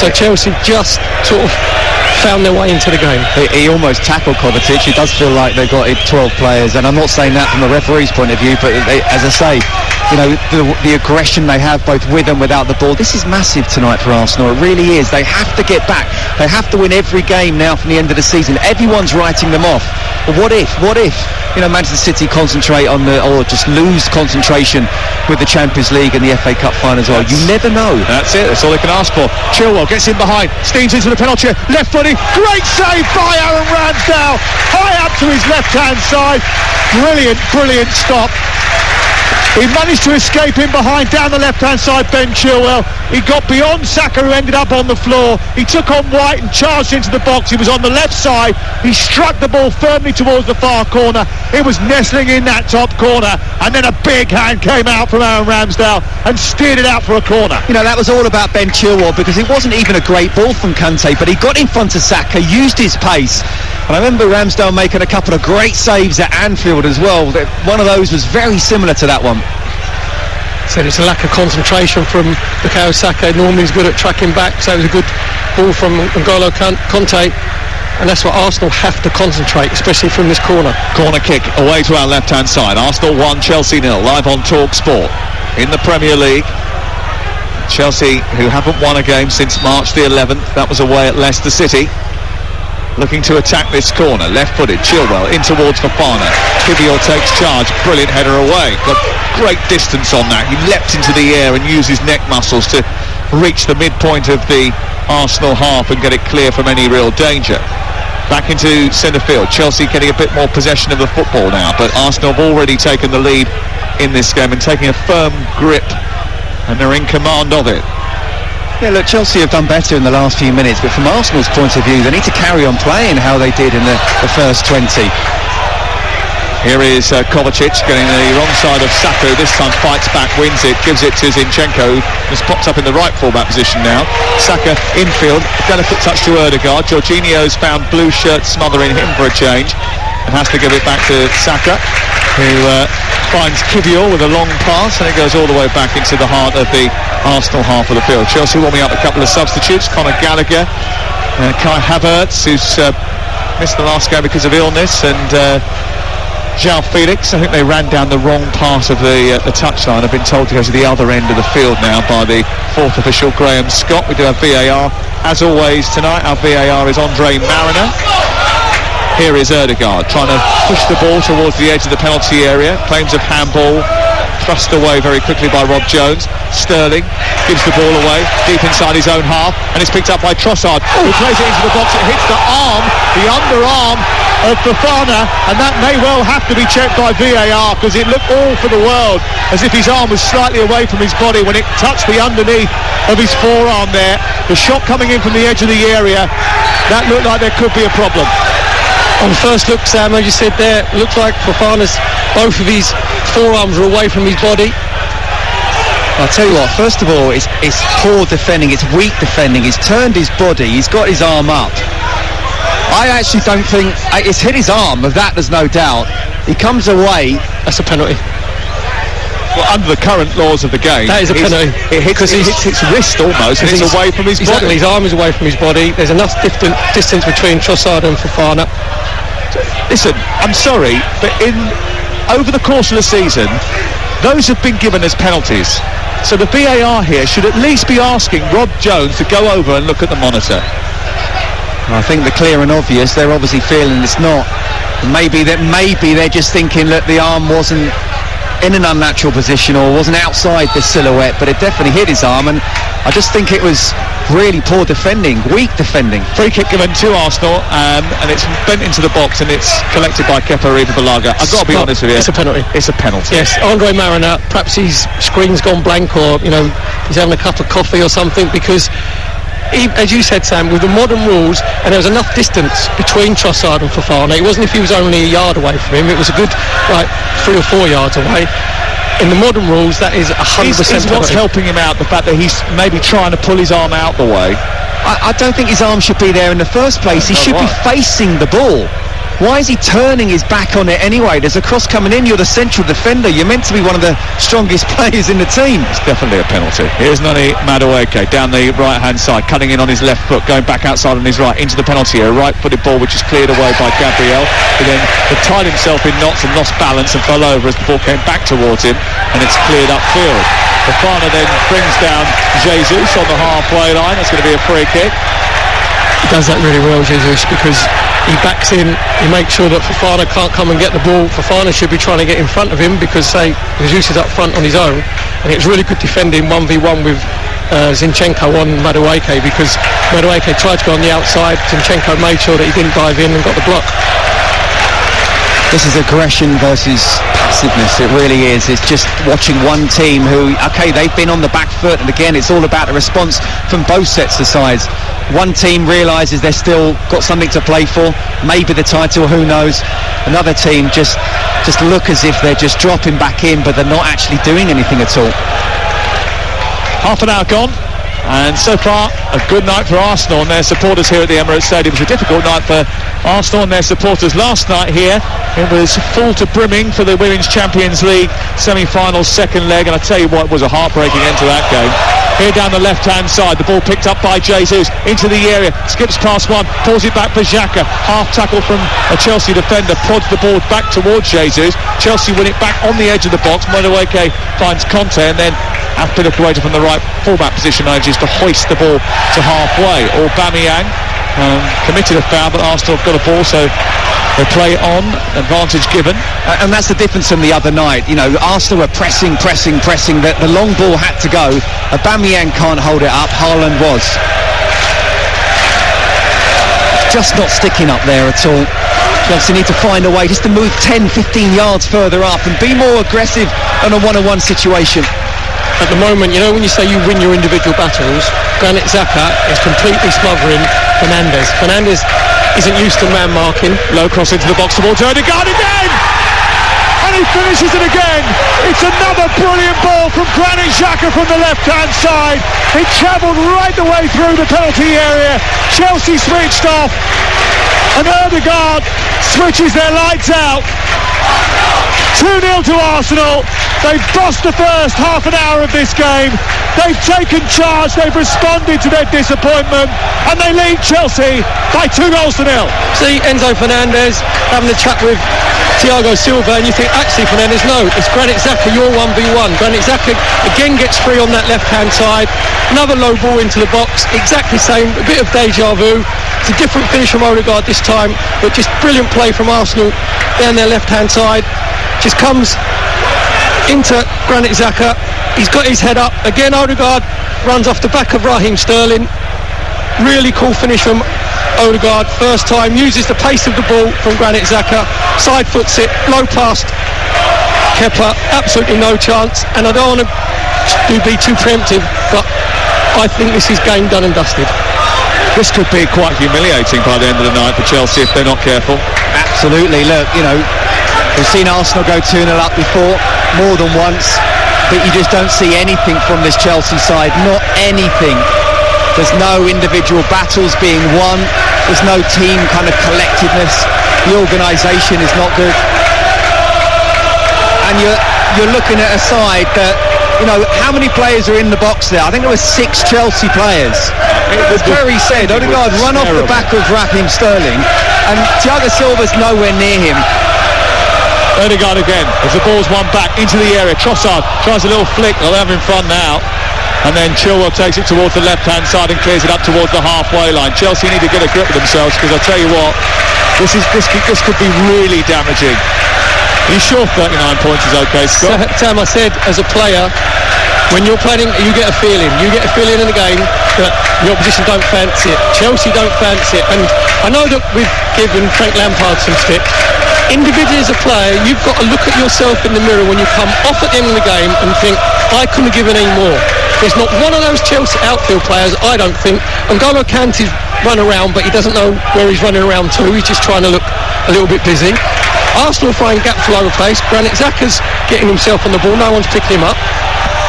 So Chelsea just sort of found their way into the game. He almost tackled Kovacic. It does feel like they've got 12 players, and I'm not saying that from a referee's point of view, but as I say, you know, the aggression they have both with and without the ball. This is massive tonight for Arsenal. It really is. They have to get back. They have to win every game now from the end of the season. Everyone's writing them off. But what if, you know, Manchester City concentrate on or just lose concentration with the Champions League and the FA Cup final as well? You never know. That's it. That's all they can ask for. Chilwell gets in behind. Steams into the penalty. Left footed. Great save by Aaron Ramsdale. High up to his left-hand side. Brilliant stop. He managed to escape in behind down the left-hand side, Ben Chilwell. He got beyond Saka, who ended up on the floor. He took on White and charged into the box. He was on the left side. He struck the ball firmly towards the far corner. It was nestling in that top corner, and then a big hand came out from Aaron Ramsdale and steered it out for a corner. You know, that was all about Ben Chilwell, because it wasn't even a great ball from Kante, but he got in front of Saka, used his pace. And I remember Ramsdale making a couple of great saves at Anfield as well. One of those was very similar to that one. Said it's a lack of concentration from Bukayo Saka. Normally he's good at tracking back, so it was a good ball from N'Golo Kante, and that's what Arsenal have to concentrate, especially from this corner. Corner kick away to our left-hand side. Arsenal 1, Chelsea 0, live on Talksport. In the Premier League, Chelsea, who haven't won a game since March the 11th, that was away at Leicester City, looking to attack this corner. Left-footed, Chilwell in towards Fofana. Kivior takes charge, brilliant header away. Got great distance on that. He leapt into the air and used his neck muscles to reach the midpoint of the Arsenal half and get it clear from any real danger. Back into centre field. Chelsea getting a bit more possession of the football now, but Arsenal have already taken the lead in this game and taking a firm grip, and they're in command of it. Yeah, look, Chelsea have done better in the last few minutes, but from Arsenal's point of view, they need to carry on playing how they did in the first 20. Here is Kovacic getting the wrong side of Saka. This time fights back, wins it, gives it to Zinchenko, just pops up in the right fullback position now. Saka infield, delicate touch to Odegaard. Jorginho's found blue shirt smothering him for a change and has to give it back to Saka, who finds Kivior with a long pass, and it goes all the way back into the heart of the Arsenal half of the field. Chelsea warming up a couple of substitutes. Conor Gallagher, Kai Havertz, who's missed the last game because of illness, and João Felix. I think they ran down the wrong part of the touchline. I've been told to go to the other end of the field now by the fourth official, Graham Scott. We do have VAR. As always tonight, our VAR is Andre Mariner. Here is Odegaard trying to push the ball towards the edge of the penalty area. Claims of handball, thrust away very quickly by Rob Jones. Sterling gives the ball away deep inside his own half, and it's picked up by Trossard, who plays it into the box. It hits the underarm of Fofana, and that may well have to be checked by VAR, because it looked all for the world as if his arm was slightly away from his body when it touched the underneath of his forearm there. The shot coming in from the edge of the area, that looked like there could be a problem. On first look, Sam, as you said there, looks like Fofana's both of his forearms are away from his body. I'll tell you what, first of all, it's poor defending, it's weak defending. He's turned his body, he's got his arm up. I actually don't think it's hit his arm, of that there's no doubt. He comes away. That's a penalty. Well, under the current laws of the game, that is a penalty. It hits his wrist almost, and it's away from his body. His arm is away from his body. There's enough distance between Trossard and Fofana. listen, I'm sorry, but over the course of the season, those have been given as penalties. So the VAR here should at least be asking Rob Jones to go over and look at the monitor. I think the clear and obvious, they're obviously feeling it's not. Maybe they're just thinking that the arm wasn't in an unnatural position or wasn't outside the silhouette, but it definitely hit his arm, and I just think it was really poor defending, weak defending. Free kick given to Arsenal, and it's bent into the box, and it's collected by Kepa Arrizabalaga. I've got to be honest with you. It's a penalty. It's a penalty. Yes, Andre Marina, perhaps his screen's gone blank, or he's having a cup of coffee or something, because as you said, Sam, with the modern rules, and there was enough distance between Trossard and Fofana. It wasn't if he was only a yard away from him, it was a good 3 or 4 yards away. In the modern rules, that is 100% Is what's helping him out, the fact that he's maybe trying to pull his arm out the way. I don't think his arm should be there in the first place. He should be facing the ball. Why is he turning his back on it anyway? There's a cross coming in. You're the central defender. You're meant to be one of the strongest players in the team. It's definitely a penalty. Here's Noni Madueke down the right-hand side, cutting in on his left foot, going back outside on his right, into the penalty area. Right-footed ball, which is cleared away by Gabriel. He then tied himself in knots and lost balance and fell over as the ball came back towards him, and it's cleared upfield. Fofana then brings down Jesus on the halfway line. That's going to be a free kick. He does that really well, Jesus, because he backs in, he makes sure that Fofana can't come and get the ball. Fofana should be trying to get in front of him, because Jesus is up front on his own, and it's really good defending 1v1 with Zinchenko on Madueke, because Madueke tried to go on the outside. Zinchenko made sure that he didn't dive in and got the block. This is aggression versus passiveness. It really is. It's just watching one team who, they've been on the back foot, and again, it's all about the response from both sets of sides. One team realises they're still got something to play for, maybe the title, who knows. Another team just look as if they're just dropping back in, but they're not actually doing anything at all. Half an hour gone, and so far a good night for Arsenal and their supporters here at the Emirates Stadium. It was a difficult night for Arsenal and their supporters last night here. It was full to brimming for the Women's Champions League semi-final second leg, and I tell you what, it was a heartbreaking end to that game. Here down the left-hand side, the ball picked up by Jesus into the area, skips past one, pulls it back for Xhaka. Half tackle from a Chelsea defender, prods the ball back towards Jesus. Chelsea win it back on the edge of the box. Madueke finds Conte, and then Aspilicueta from the right fullback position manages to hoist the ball to halfway. Aubameyang committed a foul, but Arsenal have got a ball, so they play on, advantage given. And that's the difference from the other night. Arsenal were pressing. The long ball had to go. Aubameyang can't hold it up. Haaland was. Just not sticking up there at all. Chelsea need to find a way just to move 10, 15 yards further up and be more aggressive in a one-on-one situation. At the moment, when you say you win your individual battles, Granit Xhaka is completely smothering Fernandes. Fernandes isn't used to man marking. Low cross into the box towards Odegaard again! And he finishes it again! It's another brilliant ball from Granit Xhaka from the left-hand side. It travelled right the way through the penalty area. Chelsea switched off, and Odegaard switches their lights out. 2-0 to Arsenal. They've bossed the first half an hour of this game. They've taken charge, they've responded to their disappointment, and they lead Chelsea by 2-0. See Enzo Fernandez having a chat with Thiago Silva, and you think, actually, Fernandez, no, it's Granit Xhaka, you're 1v1. Granit Xhaka again gets free on that left-hand side. Another low ball into the box, exactly same, a bit of deja vu. It's a different finish from Odegaard this time, but just brilliant play from Arsenal down their left-hand side. Just comes into Granit Xhaka. He's got his head up. Again, Odegaard runs off the back of Raheem Sterling. Really cool finish from Odegaard. First time, uses the pace of the ball from Granit Xhaka. Side foots it, low past Kepa. Absolutely no chance. And I don't want to be too preemptive, but I think this is game done and dusted. This could be quite humiliating by the end of the night for Chelsea if they're not careful. Absolutely. Look, we've seen Arsenal go 2-0 up before, more than once, but you just don't see anything from this Chelsea side, not anything. There's no individual battles being won, there's no team kind of collectiveness, the organisation is not good, and you're looking at a side that how many players are in the box there? I think there were 6 Chelsea players. As Perry said, Odegaard run off the back of Raheem Sterling, and Thiago Silva's nowhere near him. Odegaard again, as the ball's won back into the area. Trossard tries a little flick, they'll have him front now. And then Chilwell takes it towards the left-hand side and clears it up towards the halfway line. Chelsea need to get a grip of themselves, because I'll tell you what, this could be really damaging. Are you sure 39 points is okay, Scott? Sam, I said, as a player, when you're playing, you get a feeling. You get a feeling in the game that the opposition don't fancy it. Chelsea don't fancy it. And I know that we've given Frank Lampard some stick. Individually as a player, you've got to look at yourself in the mirror when you come off at the end of the game and think, I couldn't have given any more. There's not one of those Chelsea outfield players, I don't think. N'Golo Kante's run around, but he doesn't know where he's running around to. He's just trying to look a little bit busy. Arsenal throwing gaps all over the place. Granit Xhaka's getting himself on the ball. No one's picking him up.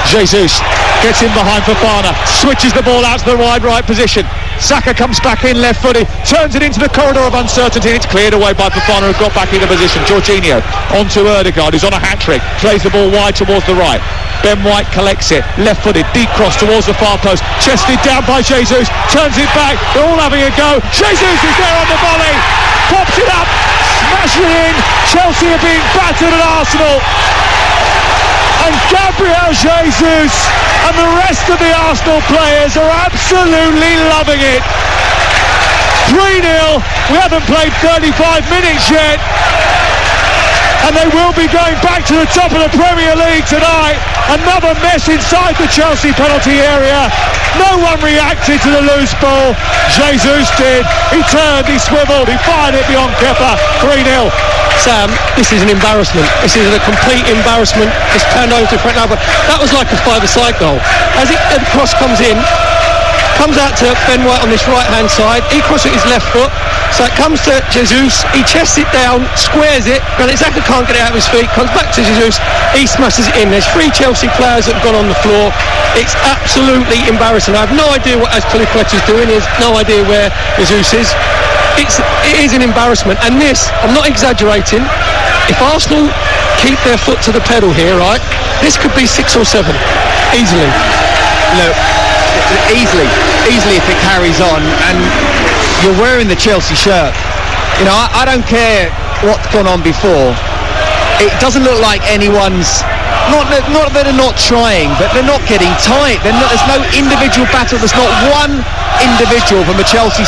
Jesus gets in behind Fofana, switches the ball out to the wide right position. Saka comes back in left-footed, turns it into the corridor of uncertainty, and it's cleared away by Fofana, who got back into position. Jorginho onto Odegaard, who's on a hat-trick, plays the ball wide towards the right. Ben White collects it, left-footed, deep cross towards the far post, chested down by Jesus, turns it back, they're all having a go. Jesus is there on the volley, pops it up, smash it in. Chelsea are being battered at Arsenal. And Gabriel Jesus and the rest of the Arsenal players are absolutely loving it. 3-0, we haven't played 35 minutes yet, and they will be going back to the top of the Premier League tonight. Another mess inside the Chelsea penalty area. No one reacted to the loose ball. Jesus did. He turned, he swiveled, he fired it beyond Kepa. 3-0. Sam, this is an embarrassment. This is a complete embarrassment. It's turned over to Frank Lampard. That was like a five-a-side goal. As the cross comes in, comes out to Ben White on this right-hand side. He crosses his left foot. So it comes to Jesus. He chests it down, squares it. Granit Xhaka can't get it out of his feet. Comes back to Jesus. He smashes it in. There's 3 Chelsea players that have gone on the floor. It's absolutely embarrassing. I have no idea what Azpilicueta's doing. He has no idea where Jesus is. It is an embarrassment, and this, I'm not exaggerating, if Arsenal keep their foot to the pedal here, right, this could be 6 or 7, easily. Look, easily if it carries on, and you're wearing the Chelsea shirt. I don't care what's gone on before. It doesn't look like anyone's, not that they're not trying, but they're not getting tight. There's no individual battle. There's not one individual from a Chelsea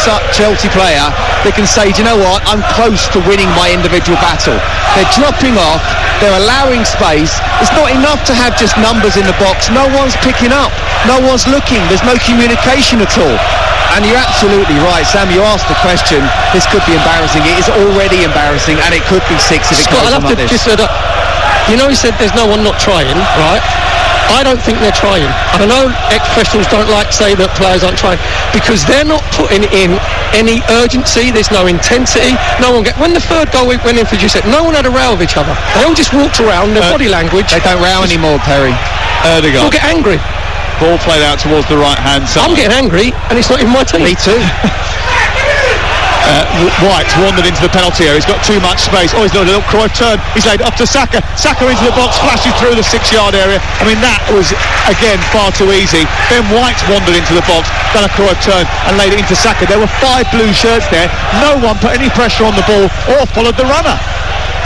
player that can say, do you know what, I'm close to winning my individual battle. They're dropping off, they're allowing space. It's not enough to have just numbers in the box. No one's picking up, no one's looking, there's no communication at all. And you're absolutely right, Sam, you asked the question, this could be embarrassing. It is already embarrassing, and it could be 6 if it goes on like this. He said there's no one not trying, right? I don't think they're trying. I know ex-professionals don't like to say that players aren't trying, because they're not putting in any urgency. There's no intensity. When the third goal went in for Giuseppe, no one had a row with each other. They all just walked around. Their body language. They don't row anymore, Perry. People get angry. Ball played out towards the right-hand side. I'm getting angry, and it's not even my team. Me too. White wandered into the penalty area. He's got too much space. He's done a little Cruyff turn. He's laid up to Saka. Saka into the box, flashes through the 6-yard area. I mean, that was, again, far too easy. Ben White wandered into the box, done a Cruyff turn and laid it into Saka. There were 5 blue shirts there. No one put any pressure on the ball or followed the runner.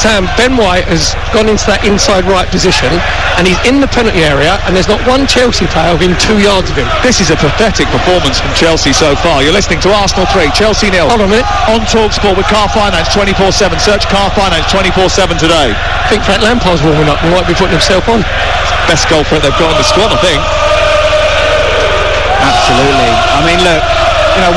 Sam, Ben White has gone into that inside right position, and he's in the penalty area, and there's not one Chelsea player within 2 yards of him. This is a pathetic performance from Chelsea so far. You're listening to Arsenal 3, Chelsea 0. Hold on a minute. On Talksport with Car Finance 24/7. Search Car Finance 24/7 today. I think Frank Lampard's warming up. He might be putting himself on. Best goal for it they've got in the squad, I think. Absolutely. I mean, look,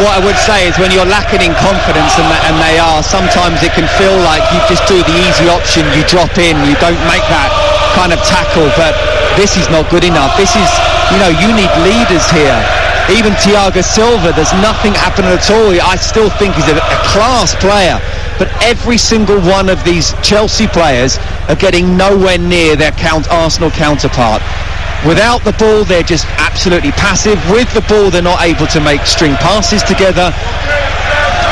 what I would say is when you're lacking in confidence, and they are, sometimes it can feel like you just do the easy option, you drop in, you don't make that kind of tackle, but this is not good enough. This is, you need leaders here. Even Thiago Silva, there's nothing happening at all. I still think he's a class player, but every single one of these Chelsea players are getting nowhere near their Arsenal counterpart. Without the ball, they're just absolutely passive. With the ball, they're not able to make string passes together.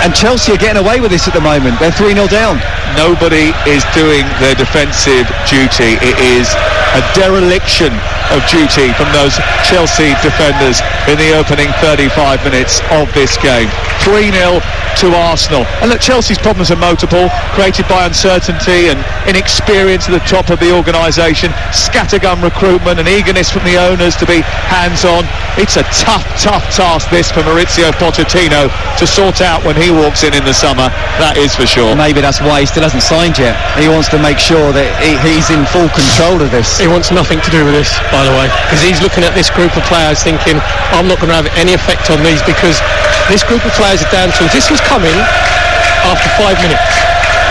And Chelsea are getting away with this at the moment. They're 3-0 down. Nobody is doing their defensive duty. It is A dereliction of duty from those Chelsea defenders in the opening 35 minutes of this game. 3-0 to Arsenal. And look, Chelsea's problems are multiple, created by uncertainty and inexperience at the top of the organisation, scattergun recruitment and eagerness from the owners to be hands-on. It's a tough task this for Maurizio Pochettino to sort out when he walks in the summer, that is for sure. Maybe that's why he still hasn't signed yet. He wants to make sure that he's in full control of this. He wants nothing to do with this, by the way, because he's looking at this group of players thinking, I'm not going to have any effect on these, because this group of players are down tools. This was coming after 5 minutes.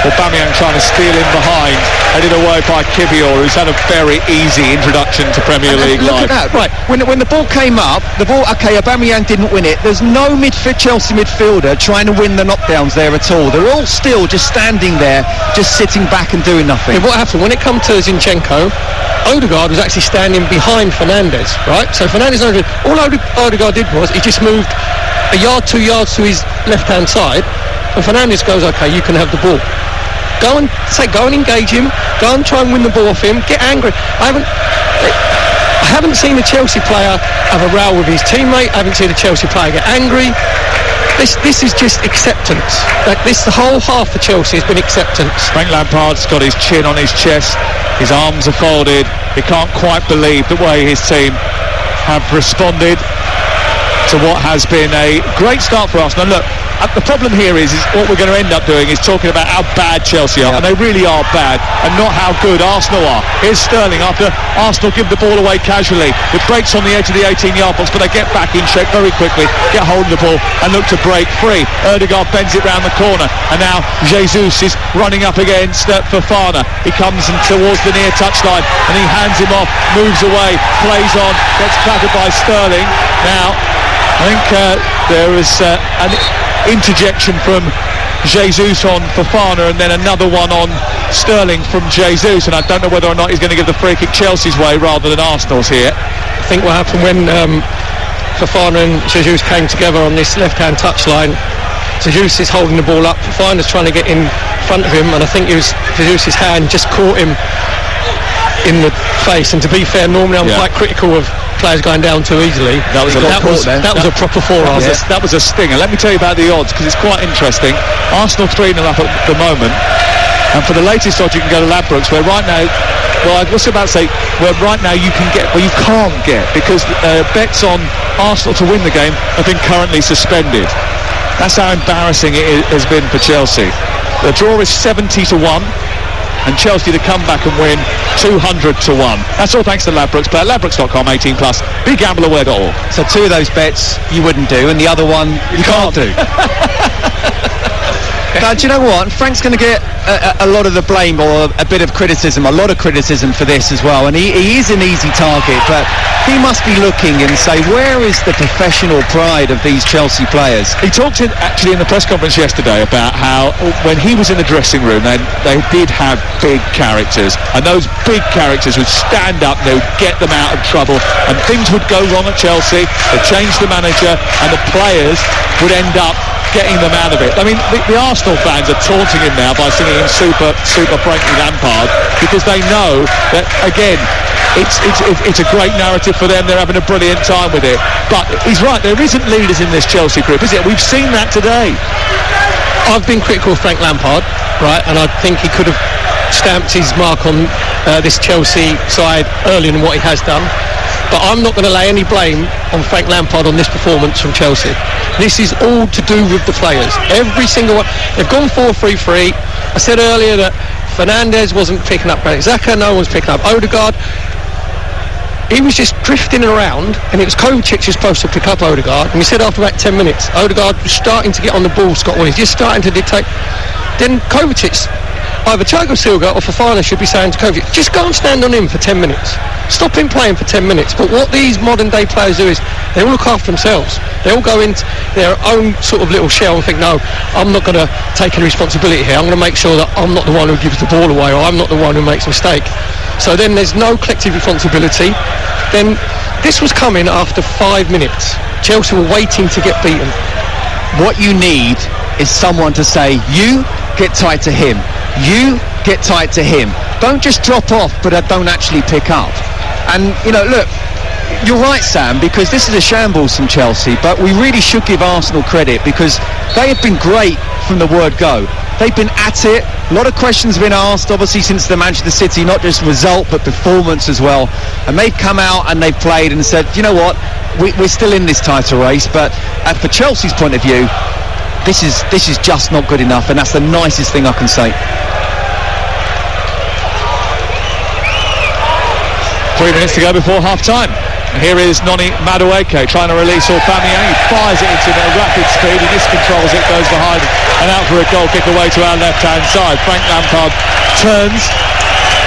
Aubameyang trying to steal in behind, headed away by Kivior, who's had a very easy introduction to Premier League look life. at that, right, when the ball came up, Aubameyang didn't win it. There's no Chelsea midfielder trying to win the knockdowns there at all. They're all still just standing there, just sitting back and doing nothing. Yeah, what happened, when it come to Zinchenko, Odegaard was actually standing behind Fernandes, right? So Fernandes, all Odegaard did was he just moved a yard, 2 yards to his left-hand side, and Fernandes goes, okay, you can have the ball. Go and engage him. Go and try and win the ball off him. Get angry. I haven't seen a Chelsea player have a row with his teammate. I haven't seen a Chelsea player get angry. This is just acceptance. The whole half for Chelsea has been acceptance. Frank Lampard's got his chin on his chest. His arms are folded. He can't quite believe the way his team have responded to what has been a great start for Arsenal. Look, the problem here is what we're going to end up doing is talking about how bad Chelsea are, and they really are bad, and not how good Arsenal are. Here's Sterling after Arsenal give the ball away casually. It breaks on the edge of the 18-yard box, but they get back in shape very quickly, get hold of the ball and look to break free. Odegaard bends it round the corner, and now Jesus is running up against Fofana. He comes in towards the near touchline, and he hands him off, moves away, plays on, gets clattered by Sterling. Now, I think there is an interjection from Jesus on Fofana, and then another one on Sterling from Jesus, and I don't know whether or not he's going to give the free kick Chelsea's way rather than Arsenal's here. I think what happened when Fofana and Jesus came together on this left-hand touchline, Jesus is holding the ball up, Fofana's trying to get in front of him, and I think it was Jesus' hand just caught him in the face. And to be fair, normally I'm quite critical of players going down too easily. That was a proper forearm. That was a stinger. Let me tell you about the odds, because it's quite interesting. Arsenal 3-0 up at the moment, and for the latest odds you can go to Ladbrokes, where right now, well, I was about to say, where right now you can get, well, you can't get, because bets on Arsenal to win the game have been currently suspended. That's how embarrassing it has been for Chelsea. The draw is 70-1. And Chelsea to come back and win 200-1. That's all thanks to Ladbrokes. Play at ladbrokes.com, 18+. BeGambleAware.org. So 2 of those bets you wouldn't do, and the other one you can't do. Now, do you know what? Frank's going to get a lot of the blame, or a bit of criticism, a lot of criticism for this as well. And he is an easy target, but he must be looking and say, where is the professional pride of these Chelsea players? He talked actually in the press conference yesterday about how when he was in the dressing room, they did have big characters, and those big characters would stand up, they would get them out of trouble, and things would go wrong at Chelsea. They'd change the manager, and the players would end up getting them out of it. I mean, the Arsenal fans are taunting him now by singing him super Frankie Lampard, because they know that, again, it's a great narrative for them. They're having a brilliant time with it. But he's right, there isn't leaders in this Chelsea group, is it? We've seen that today. I've been critical of Frank Lampard, right, and I think he could have stamped his mark on this Chelsea side earlier than what he has done. But I'm not going to lay any blame on Frank Lampard on this performance from Chelsea. This is all to do with the players. Every single one. They've gone 4-3-3. I said earlier that Fernandes wasn't picking up Granit Xhaka, no one was picking up Odegaard. He was just drifting around, and it was Kovacic who's supposed to pick up Odegaard. And we said after about 10 minutes, Odegaard was starting to get on the ball, Scott Williams, just starting to dictate. Then Kovacic, either Thiago Silva or Fofana should be saying to Kovacic, just go and stand on him for 10 minutes. Stop him playing for 10 minutes. But what these modern day players do is they all look after themselves. They all go into their own sort of little shell and think, no, I'm not going to take any responsibility here. I'm going to make sure that I'm not the one who gives the ball away, or I'm not the one who makes a mistake. So then there's no collective responsibility. Then this was coming after 5 minutes. Chelsea were waiting to get beaten. What you need is someone to say, you get tight to him, you get tight to him. don't just drop off, but don't actually pick up. And, you know, look, you're right, Sam, because this is a shambles from Chelsea, but we really should give Arsenal credit because they have been great from the word go. They've been at it. A lot of questions have been asked, obviously, since the Manchester City, not just result, but performance as well. And they've come out and they've played and said, you know what, we're still in this title race, but for Chelsea's point of view, this is just not good enough, and that's the nicest thing I can say. 3 minutes to go before half-time. Here is Noni Madueke trying to release Aubameyang. He fires it into a rapid speed. He miscontrols it, goes behind and out for a goal kick away to our left-hand side. Frank Lampard turns,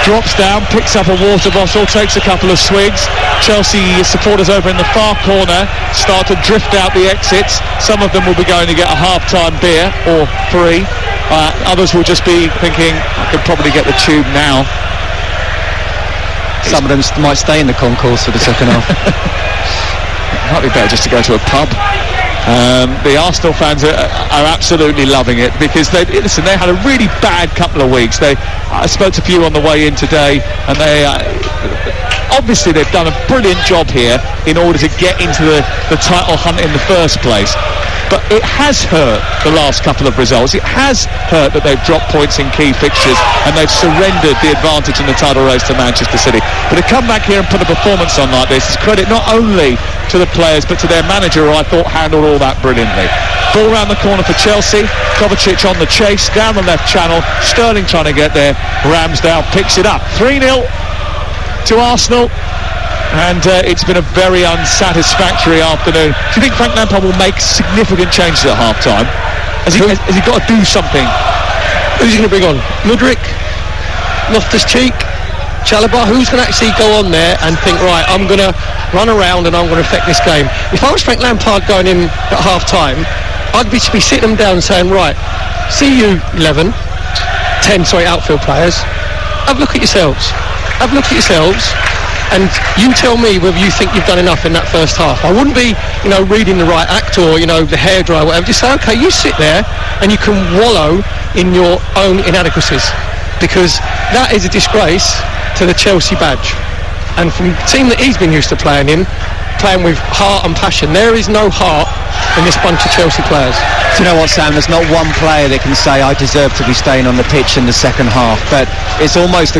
drops down, picks up a water bottle, takes a couple of swigs. Chelsea supporters over in the far corner start to drift out the exits. Some of them will be going to get a half-time beer or three. Others will just be thinking, I could probably get the tube now. Some of them might stay in the concourse for the second half. It might be better just to go to a pub. The Arsenal fans are absolutely loving it because they had a really bad couple of weeks. I spoke to a few on the way in today, and they obviously they've done a brilliant job here in order to get into the title hunt in the first place. But it has hurt the last couple of results. It has hurt that they've dropped points in key fixtures and they've surrendered the advantage in the title race to Manchester City. But to come back here and put a performance on like this is credit not only to the players but to their manager, who I thought handled all that brilliantly. Ball round the corner for Chelsea. Kovacic on the chase, down the left channel. Sterling trying to get there. Ramsdale picks it up. 3-0 to Arsenal. And it's been a very unsatisfactory afternoon. Do you think Frank Lampard will make significant changes at half-time? Has he got to do something? Who's he going to bring on? Mudryk? Loftus-Cheek? Chalobah? Who's going to actually go on there and think, right, I'm going to run around and I'm going to affect this game? If I was Frank Lampard going in at half-time, I'd be sitting them down and saying, right, see you 10 outfield players, have a look at yourselves. Have a look at yourselves. And you tell me whether you think you've done enough in that first half. I wouldn't be, reading the right act or, the hairdryer or whatever. Just say, okay, you sit there and you can wallow in your own inadequacies, because that is a disgrace to the Chelsea badge. And from the team that he's been used to playing with heart and passion, there is no heart in this bunch of Chelsea players. Do you know what, Sam? There's not one player that can say I deserve to be staying on the pitch in the second half, but it's almost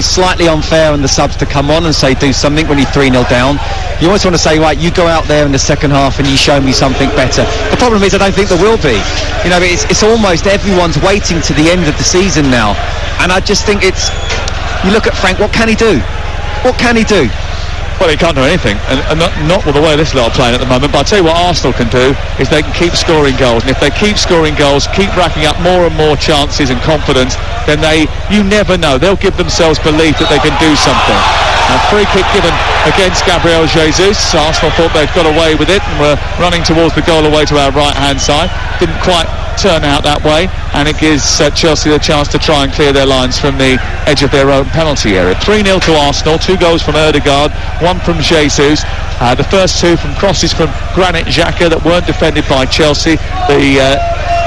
slightly unfair on the subs to come on and say do something when you're 3-0 down. You always want to say, right, you go out there in the second half and you show me something better. The problem is I don't think there will be. It's almost everyone's waiting to the end of the season now, and I just think you look at Frank, what can he do? What can he do? Well, he can't do anything, and not with the way this lot are playing at the moment. But I'll tell you what Arsenal can do is they can keep scoring goals, and if they keep scoring goals, keep racking up more and more chances and confidence, then you never know, they'll give themselves belief that they can do something. A free kick given against Gabriel Jesus. Arsenal thought they'd got away with it and were running towards the goal away to our right-hand side. Didn't quite turn out that way, and it gives Chelsea the chance to try and clear their lines from the edge of their own penalty area. 3-0 to Arsenal, 2 goals from Ødegaard, 1 from Jesus. The first 2 from crosses from Granit Xhaka that weren't defended by Chelsea. The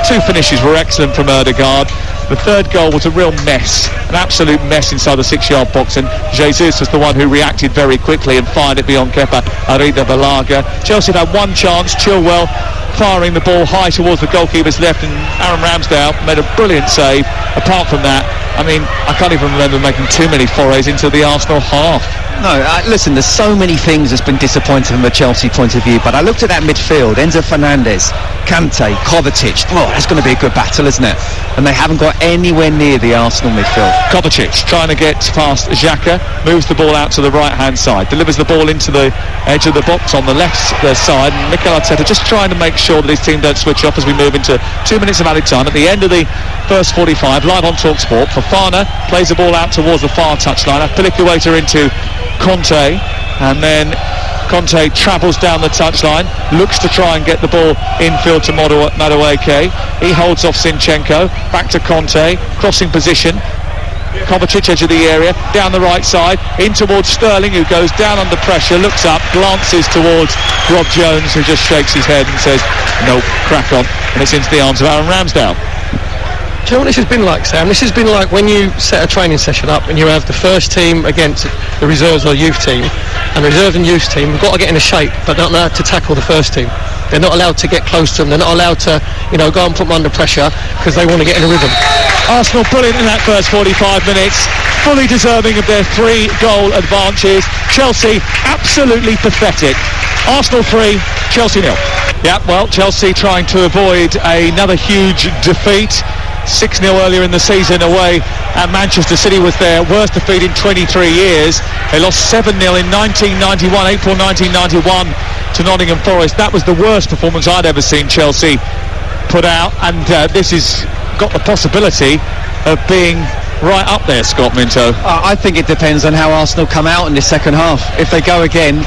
2 finishes were excellent from Ødegaard. The third goal was a real mess, an absolute mess inside the 6-yard box, and Jesus was the one who reacted very quickly and fired it beyond Kepa Arrizabalaga. Chelsea had 1 chance, Chilwell firing the ball high towards the goalkeeper's left, and Aaron Ramsdale made a brilliant save. Apart from that, I can't even remember making too many forays into the Arsenal half. No, listen, there's so many things that's been disappointing from a Chelsea point of view, but I looked at that midfield, Enzo Fernandez, Kante, Kovacic. That's going to be a good battle, isn't it? And they haven't got anywhere near the Arsenal midfield. Kovacic trying to get past Xhaka, moves the ball out to the right-hand side, delivers the ball into the edge of the box on the left side, and Mikel Arteta just trying to make sure that his team don't switch off as we move into 2 minutes of added time. At the end of the first 45, live on Talksport, Fofana plays the ball out towards the far touchline. Piliqueta into Conte, and then Conte travels down the touchline, looks to try and get the ball infield to Madueke. He holds off Zinchenko, back to Conte, crossing position. Kovacic edge of the area, down the right side, in towards Sterling, who goes down under pressure, looks up, glances towards Rob Jones, who just shakes his head and says, nope, crack on, and it's into the arms of Aaron Ramsdale. Do you know what this has been like, Sam? This has been like when you set a training session up and you have the first team against the reserves or youth team, and the reserve and youth team have got to get into shape, but they're not allowed to tackle the first team. They're not allowed to get close to them. They're not allowed to, go and put them under pressure because they want to get in a rhythm. Arsenal brilliant in that first 45 minutes, fully deserving of their 3-goal advances. Chelsea absolutely pathetic. Arsenal 3, Chelsea 0. Yeah, well, Chelsea trying to avoid another huge defeat. 6-0 earlier in the season away at Manchester City was their worst defeat in 23 years. They lost 7-0 in April 1991 to Nottingham Forest. That was the worst performance I'd ever seen Chelsea put out, and this has got the possibility of being right up there, Scott Minto. I think it depends on how Arsenal come out in the second half. If they go again,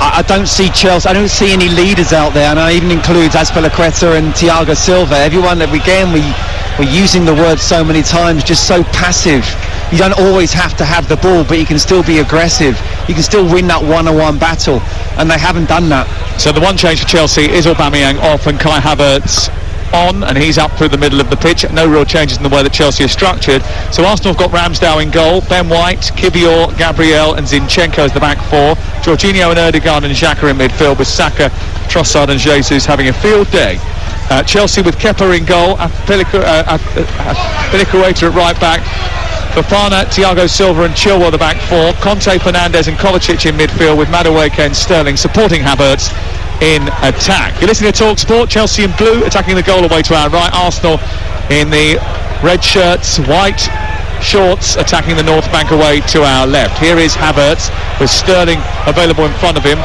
I don't see Chelsea. I don't see any leaders out there, and I even includes Azpilicueta and Thiago Silva. Everyone that we're using the word so many times, just so passive. You don't always have to have the ball, but you can still be aggressive. You can still win that one-on-one battle, and they haven't done that. So the one change for Chelsea is Aubameyang off and Kai Havertz on, and he's up through the middle of the pitch. No real changes in the way that Chelsea is structured. So Arsenal have got Ramsdale in goal, Ben White, Kivior, Gabriel and Zinchenko as the back four, Jorginho and Ødegaard and Xhaka in midfield, with Saka, Trossard and Jesus having a field day. Chelsea with Kepa in goal, Azpilicueta at right back, Fofana, Thiago Silva and Chilwell the back four, Conte, Fernandes and Kovacic in midfield, with Madueke and Sterling supporting Havertz in attack. You're listening to Talksport. Chelsea in blue attacking the goal away to our right, Arsenal in the red shirts, white shorts attacking the North Bank away to our left. Here is Havertz with Sterling available in front of him.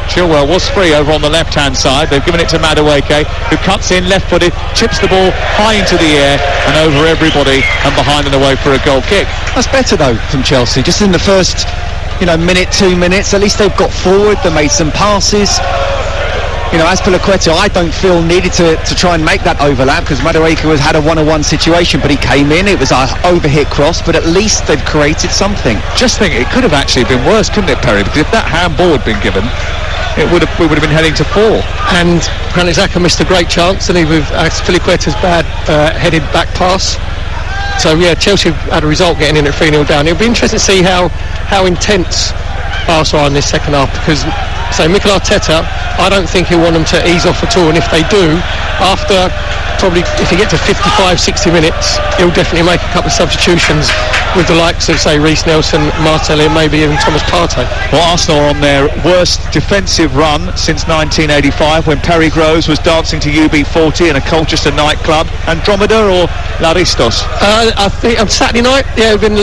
Chilwell was free over on the left-hand side. They've given it to Madueke, who cuts in left-footed, chips the ball high into the air and over everybody and behind and away for a goal kick. That's better though from Chelsea. Just in the first, minute, 2 minutes, at least they've got forward. They made some passes. Azpilicueta, I don't feel needed to try and make that overlap, because Madueke has had a one-on-one situation, but he came in. It was an overhit cross, but at least they've created something. Just think, it could have actually been worse, couldn't it, Perry? Because if that handball had been given, we would have been heading to 4. And Granit Xhaka missed a great chance, and he with Azpilicueta's bad headed back pass. So yeah, Chelsea had a result getting in at 3-0 down. It'll be interesting to see how intense Arsenal are in this second half, because Mikel Arteta, I don't think he'll want them to ease off at all, and if they do, after probably, if you get to 55-60 minutes, he'll definitely make a couple of substitutions with the likes of, say, Reece Nelson, Martinelli and maybe even Thomas Partey. Well, Arsenal are on their worst defensive run since 1985, when Perry Groves was dancing to UB40 in a Colchester nightclub. Andromeda or Laristos? I think on Saturday night, yeah, been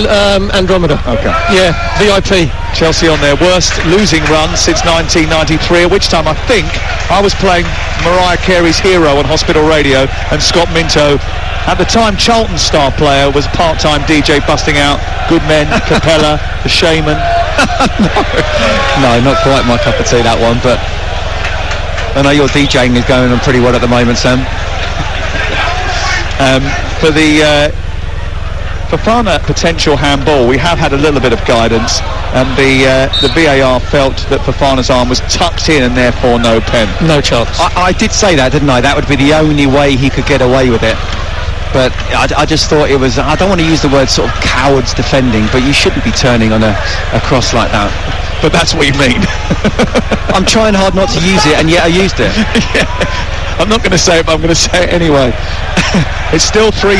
Andromeda. Okay. Yeah, VIP. Chelsea on their worst losing run since 1993, at which time I think I was playing Mariah Carey's Hero on Hospital Radio, and Scott Minto, at the time Charlton's star player, was part-time DJ busting out Good Men, Capella, The Shaman. No, not quite my cup of tea, that one, but I know your DJing is going on pretty well at the moment, Sam. For the Fofana potential handball, we have had a little bit of guidance, and the VAR felt that Fofana's arm was tucked in and therefore no pen. No chance. I did say that, didn't I? That would be the only way he could get away with it. But I just thought it was, I don't want to use the word sort of cowards defending, but you shouldn't be turning on a cross like that. But that's what you mean. I'm trying hard not to use it, and yet I used it. Yeah. I'm not going to say it, but I'm going to say it anyway. It's still 3-0.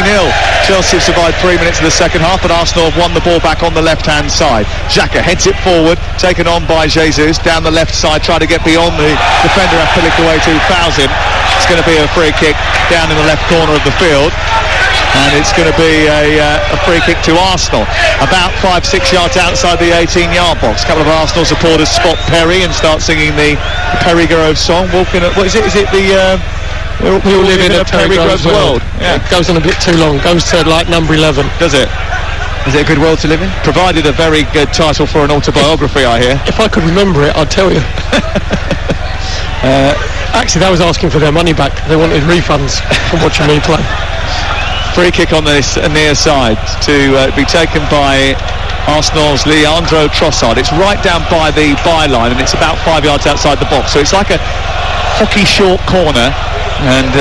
Chelsea have survived 3 minutes of the second half, but Arsenal have won the ball back on the left-hand side. Xhaka heads it forward, taken on by Jesus, down the left side, trying to get beyond the defender Azpilicueta, who fouls him. It's going to be a free kick down in the left corner of the field, and it's going to be a free kick to Arsenal, about 5-6 yards outside the 18-yard box. A couple of Arsenal supporters spot Perry and start singing the Perry Grove song. Walking at, what is it? Is it the we all live in a Perry Grove world? Yeah. It goes on a bit too long. Goes to like number 11. Does it? Is it a good world to live in? Provided a very good title for an autobiography, I hear. If I could remember it, I'd tell you. Actually, that was asking for their money back. They wanted refunds from watching me play. Free kick on this near side to be taken by Arsenal's Leandro Trossard. It's right down by the byline, and it's about 5 yards outside the box. So it's like a hockey short corner, and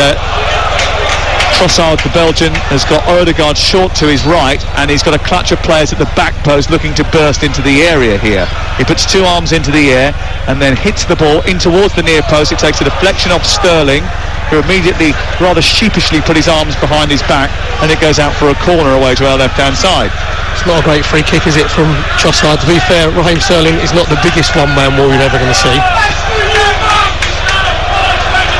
Trossard, the Belgian, has got Odegaard short to his right, and he's got a clutch of players at the back post looking to burst into the area here. He puts two arms into the air and then hits the ball in towards the near post. It takes a deflection off Sterling, who immediately rather sheepishly put his arms behind his back, and it goes out for a corner away to our left-hand side. It's not a great free kick, is it, from Trossard? To be fair, Raheem Sterling is not the biggest one-man war you're ever going to see.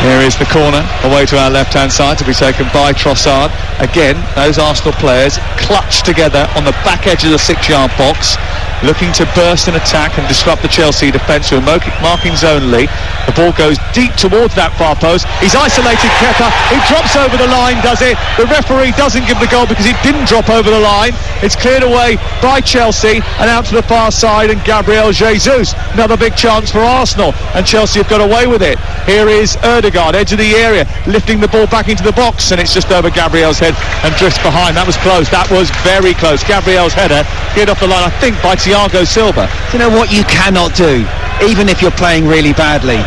Here is the corner away to our left-hand side to be taken by Trossard. Again, those Arsenal players clutched together on the back edge of the 6-yard box, looking to burst an attack and disrupt the Chelsea defence, who are marking zonally. The ball goes deep towards that far post. He's isolated Kepa. He drops over the line, does it? The referee doesn't give the goal because it didn't drop over the line. It's cleared away by Chelsea and out to the far side, and Gabriel Jesus. Another big chance for Arsenal, and Chelsea have got away with it. Here is Odegaard, edge of the area, lifting the ball back into the box, and it's just over Gabriel's head and drifts behind. That was close. That was very close. Gabriel's header hit off the line, I think, by Thiago Silva. You know what you cannot do, even if you're playing really badly,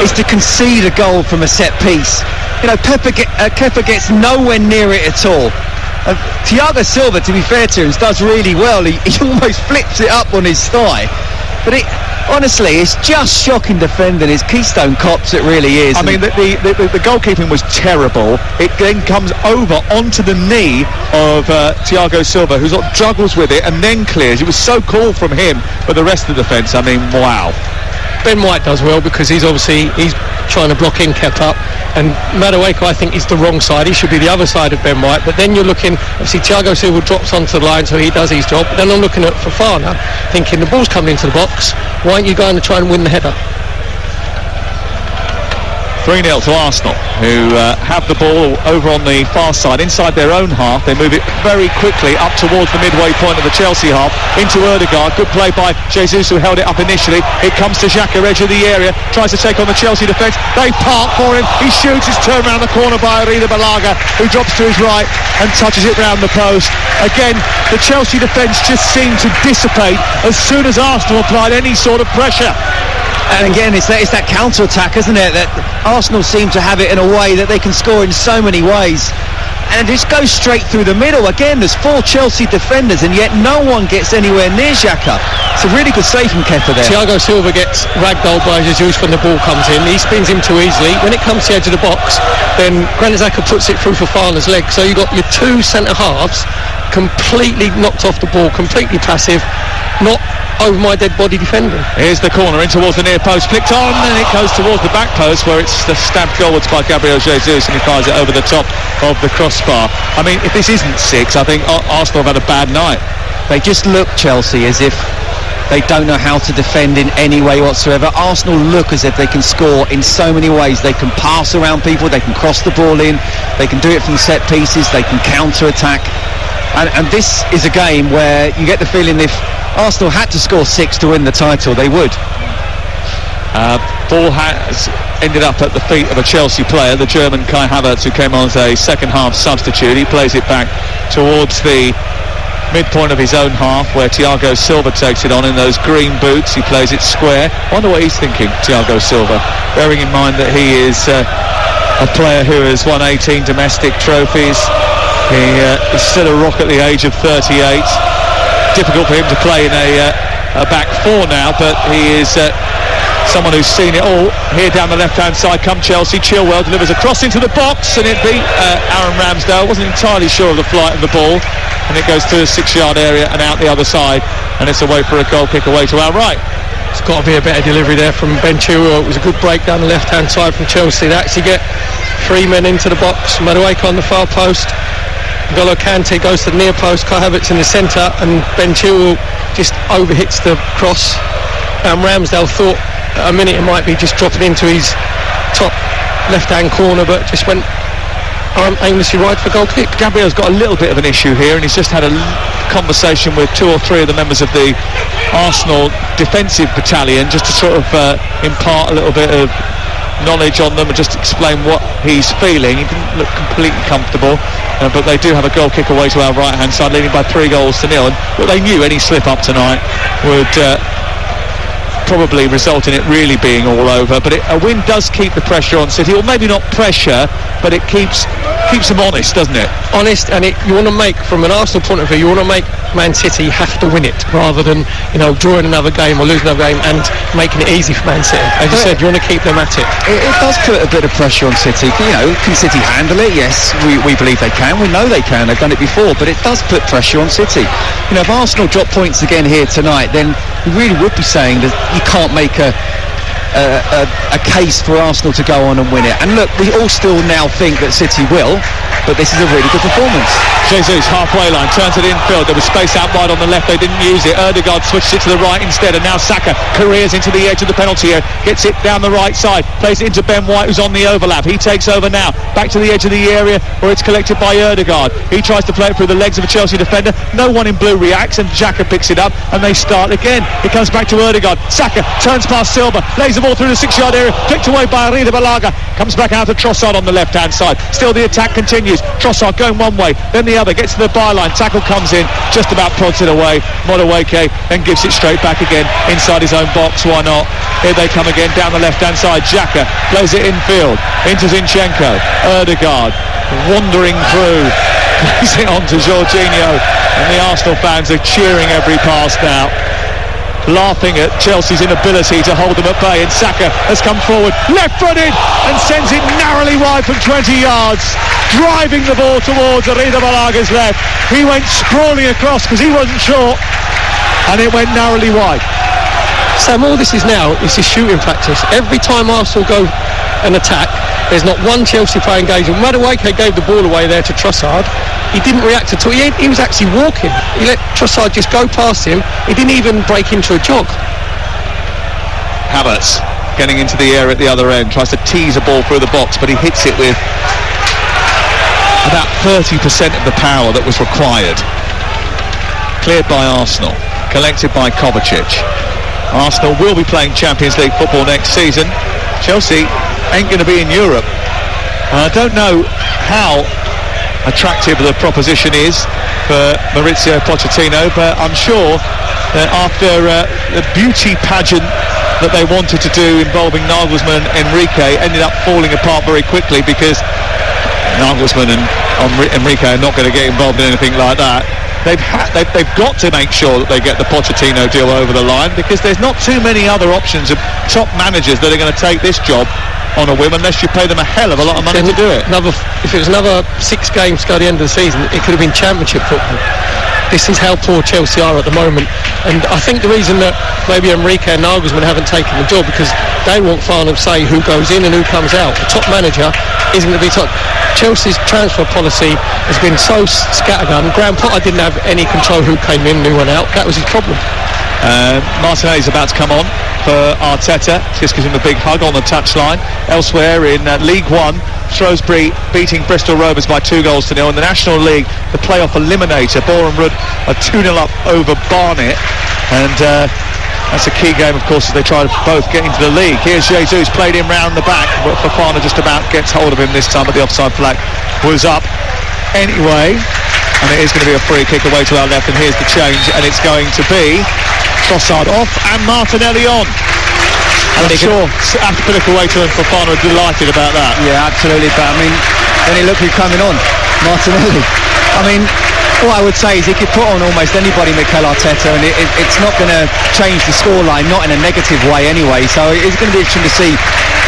is to concede a goal from a set piece. You know, Kepa gets nowhere near it at all. Thiago Silva, to be fair to him, does really well. He almost flips it up on his thigh. But honestly, it's just shocking defending. It's Keystone Cops, it really is. I mean, the goalkeeping was terrible. It then comes over onto the knee of Thiago Silva, who sort of juggles with it and then clears. It was so cool from him, but the rest of the defence, I mean, wow. Ben White does well because he's trying to block in Kepa, and Madueke, I think, is the wrong side. He should be the other side of Ben White. But then you're looking, obviously Thiago Silva drops onto the line, so he does his job. But then I'm looking at Fofana, thinking the ball's coming into the box. Why aren't you going to try and win the header? 3-0 to Arsenal, who have the ball over on the far side, inside their own half. They move it very quickly up towards the midway point of the Chelsea half, into Odegaard. Good play by Jesus, who held it up initially. It comes to Xhaka, edge of the area, tries to take on the Chelsea defence. They park for him. He shoots. It's turned around the corner by Arida Balaga, who drops to his right and touches it round the post. Again, the Chelsea defence just seemed to dissipate as soon as Arsenal applied any sort of pressure. And again, it's that counter-attack, isn't it? That Arsenal seem to have it in a way that they can score in so many ways. And it just goes straight through the middle. Again, there's 4 Chelsea defenders, and yet no one gets anywhere near Xhaka. It's a really good save from Kepa there. Thiago Silva gets ragdolled by Jesus when the ball comes in. He spins him too easily. When it comes to the edge of the box, then Granit Xhaka puts it through Fofana's leg. So you've got your 2 centre-halves completely knocked off the ball, completely passive, not over my dead body defending. Here's the corner in towards the near post, flicked on, and it goes towards the back post, where it's stabbed goalwards by Gabriel Jesus, and he fires it over the top of the crossbar. I mean, if this isn't 6, I think Arsenal have had a bad night. They just look, Chelsea, as if they don't know how to defend in any way whatsoever. Arsenal look as if they can score in so many ways. They can pass around people, they can cross the ball in, they can do it from set pieces, they can counter-attack. And this is a game where you get the feeling if Arsenal had to score 6 to win the title, they would. Ball has ended up at the feet of a Chelsea player, the German Kai Havertz, who came on as a second-half substitute. He plays it back towards the midpoint of his own half, where Thiago Silva takes it on in those green boots. He plays it square. Wonder what he's thinking, Thiago Silva, bearing in mind that he is a player who has won 18 domestic trophies. He is still a rock at the age of 38. Difficult for him to play in a back 4 now, but he is someone who's seen it all. Here down the left-hand side come Chelsea. Chilwell delivers a cross into the box, and it beat Aaron Ramsdale. Wasn't entirely sure of the flight of the ball, and it goes through a 6-yard area and out the other side, and it's away for a goal kick away to our right. It's got to be a better delivery there from Ben Chilwell. It was a good break down the left-hand side from Chelsea. They actually get 3 men into the box. Madueke on the far post, N'Golo Kante goes to the near post, Kai Havertz in the centre, and Ben Chilwell just overhits the cross. Ramsdale thought a minute it might be just dropping into his top left-hand corner, but just went aimlessly wide for goal kick. Gabriel's got a little bit of an issue here, and he's just had a conversation with 2 or 3 of the members of the Arsenal defensive battalion, just to sort of impart a little bit of knowledge on them and just explain what he's feeling. He didn't look completely comfortable, but they do have a goal kick away to our right hand side, leading by 3 goals to 0, and they knew any slip up tonight would probably result in it really being all over. But a win does keep the pressure on City, or maybe not pressure, but it keeps keeps them honest, doesn't it? Honest, and you want to make, from an Arsenal point of view, you want to make Man City have to win it rather than, drawing another game or losing another game and making it easy for Man City. As you said, you want to keep them at it. It does put a bit of pressure on City. Can City handle it? Yes, we believe they can. We know they can. They've done it before, but it does put pressure on City. If Arsenal drop points again here tonight, then we really would be saying that you can't make a case for Arsenal to go on and win it. And look, we all still now think that City will, but this is a really good performance. Jesus, halfway line, turns it infield. There was space out wide on the left, they didn't use it. Ødegaard switched it to the right instead, and now Saka careers into the edge of the penalty area, gets it down the right side, plays it into Ben White, who's on the overlap. He takes over now, back to the edge of the area where it's collected by Ødegaard. He tries to play it through the legs of a Chelsea defender. No one in blue reacts, and Xhaka picks it up, and they start again. It comes back to Ødegaard. Saka turns past Silva, lays the ball through the 6-yard area, flicked away by Arida Balaga. Comes back out to Trossard on the left-hand side. Still the attack continues. Trossard going one way, then the other, gets to the byline. Tackle comes in, just about prods it away. Modueke then gives it straight back again inside his own box. Why not? Here they come again down the left-hand side. Xhaka plays it infield into Zinchenko. Ødegaard wandering through, plays it on to Jorginho, and the Arsenal fans are cheering every pass now, laughing at Chelsea's inability to hold them at bay. And Saka has come forward, left-footed, and sends it narrowly wide from 20 yards, driving the ball towards Arida Balaga's left. He went sprawling across because he wasn't sure, and it went narrowly wide. Sam, all this is now is his shooting practice. Every time Arsenal go an attack, there's not one Chelsea player engaged. Modueke gave the ball away there to Trossard. He didn't react at all. He was actually walking. He let Trossard just go past him. He didn't even break into a jog. Havertz getting into the air at the other end, tries to tease a ball through the box, but he hits it with about 30% of the power that was required. Cleared by Arsenal, collected by Kovacic. Arsenal will be playing Champions League football next season. Chelsea ain't going to be in Europe. I don't know how attractive the proposition is for Maurizio Pochettino, but I'm sure that after the beauty pageant that they wanted to do involving Nagelsmann and Enrique ended up falling apart very quickly, because Nagelsmann and Enrique are not going to get involved in anything like that. They've got to make sure that they get the Pochettino deal over the line, because there's not too many other options of top managers that are going to take this job on a whim unless you pay them a hell of a lot of money to do it. If it was another 6 games to go to the end of the season, it could have been Championship football. This is how poor Chelsea are at the moment, and I think the reason that maybe Enrique and Nagelsmann haven't taken the job, because they want final say who goes in and who comes out. The top manager isn't going to be top. Chelsea's transfer policy has been so scattergun. Graham Potter didn't have any control who came in and who went out. That was his problem. Martinelli's about to come on for Arteta. Just gives him a big hug on the touchline. Elsewhere in League One, Shrewsbury beating Bristol Rovers by 2-0. In the National League, the playoff eliminator, Boreham Wood are 2-0 up over Barnet, and that's a key game, of course, as they try to both get into the league. Here's Jesus, played him round the back, but Fofana just about gets hold of him this time, but the offside flag was up anyway, and it is going to be a free kick away to our left, and here's the change, and it's going to be Trossard off and Martinelli on. I'm sure Atletico Waiter and Fofana are delighted about that. Yeah, absolutely. But I mean, then he look who's coming on, Martinelli. I mean, all I would say is he could put on almost anybody, Mikel Arteta, and it's not going to change the scoreline, not in a negative way anyway. So it's going to be interesting to see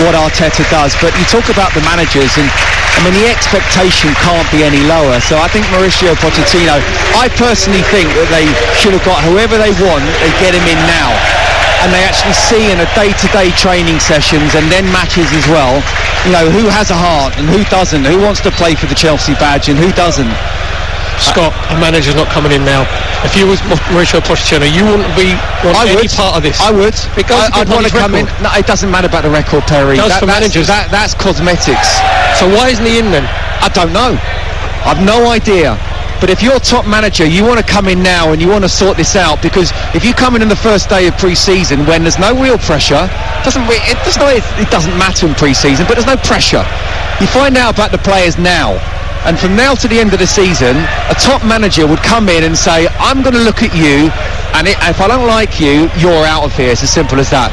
what Arteta does. But you talk about the managers, and I mean, the expectation can't be any lower. So I think Mauricio Pochettino, I personally think that they should have got whoever they want, they get him in now. And they actually see in a day-to-day training sessions and then matches as well, you know, who has a heart and who doesn't, who wants to play for the Chelsea badge and who doesn't. Scott, a manager's not coming in now. If you was Mauricio Pochettino, you wouldn't want any part of this. I would. I'd want to come in. No, it doesn't matter about the record, Perry. For managers. That's cosmetics. So why isn't he in then? I don't know. I've no idea. But if you're top manager, you want to come in now and you want to sort this out, because if you come in the first day of pre-season when there's no real pressure, it doesn't matter in pre-season, but there's no pressure. You find out about the players now, and from now to the end of the season, a top manager would come in and say, I'm going to look at you, and if I don't like you, you're out of here. It's as simple as that.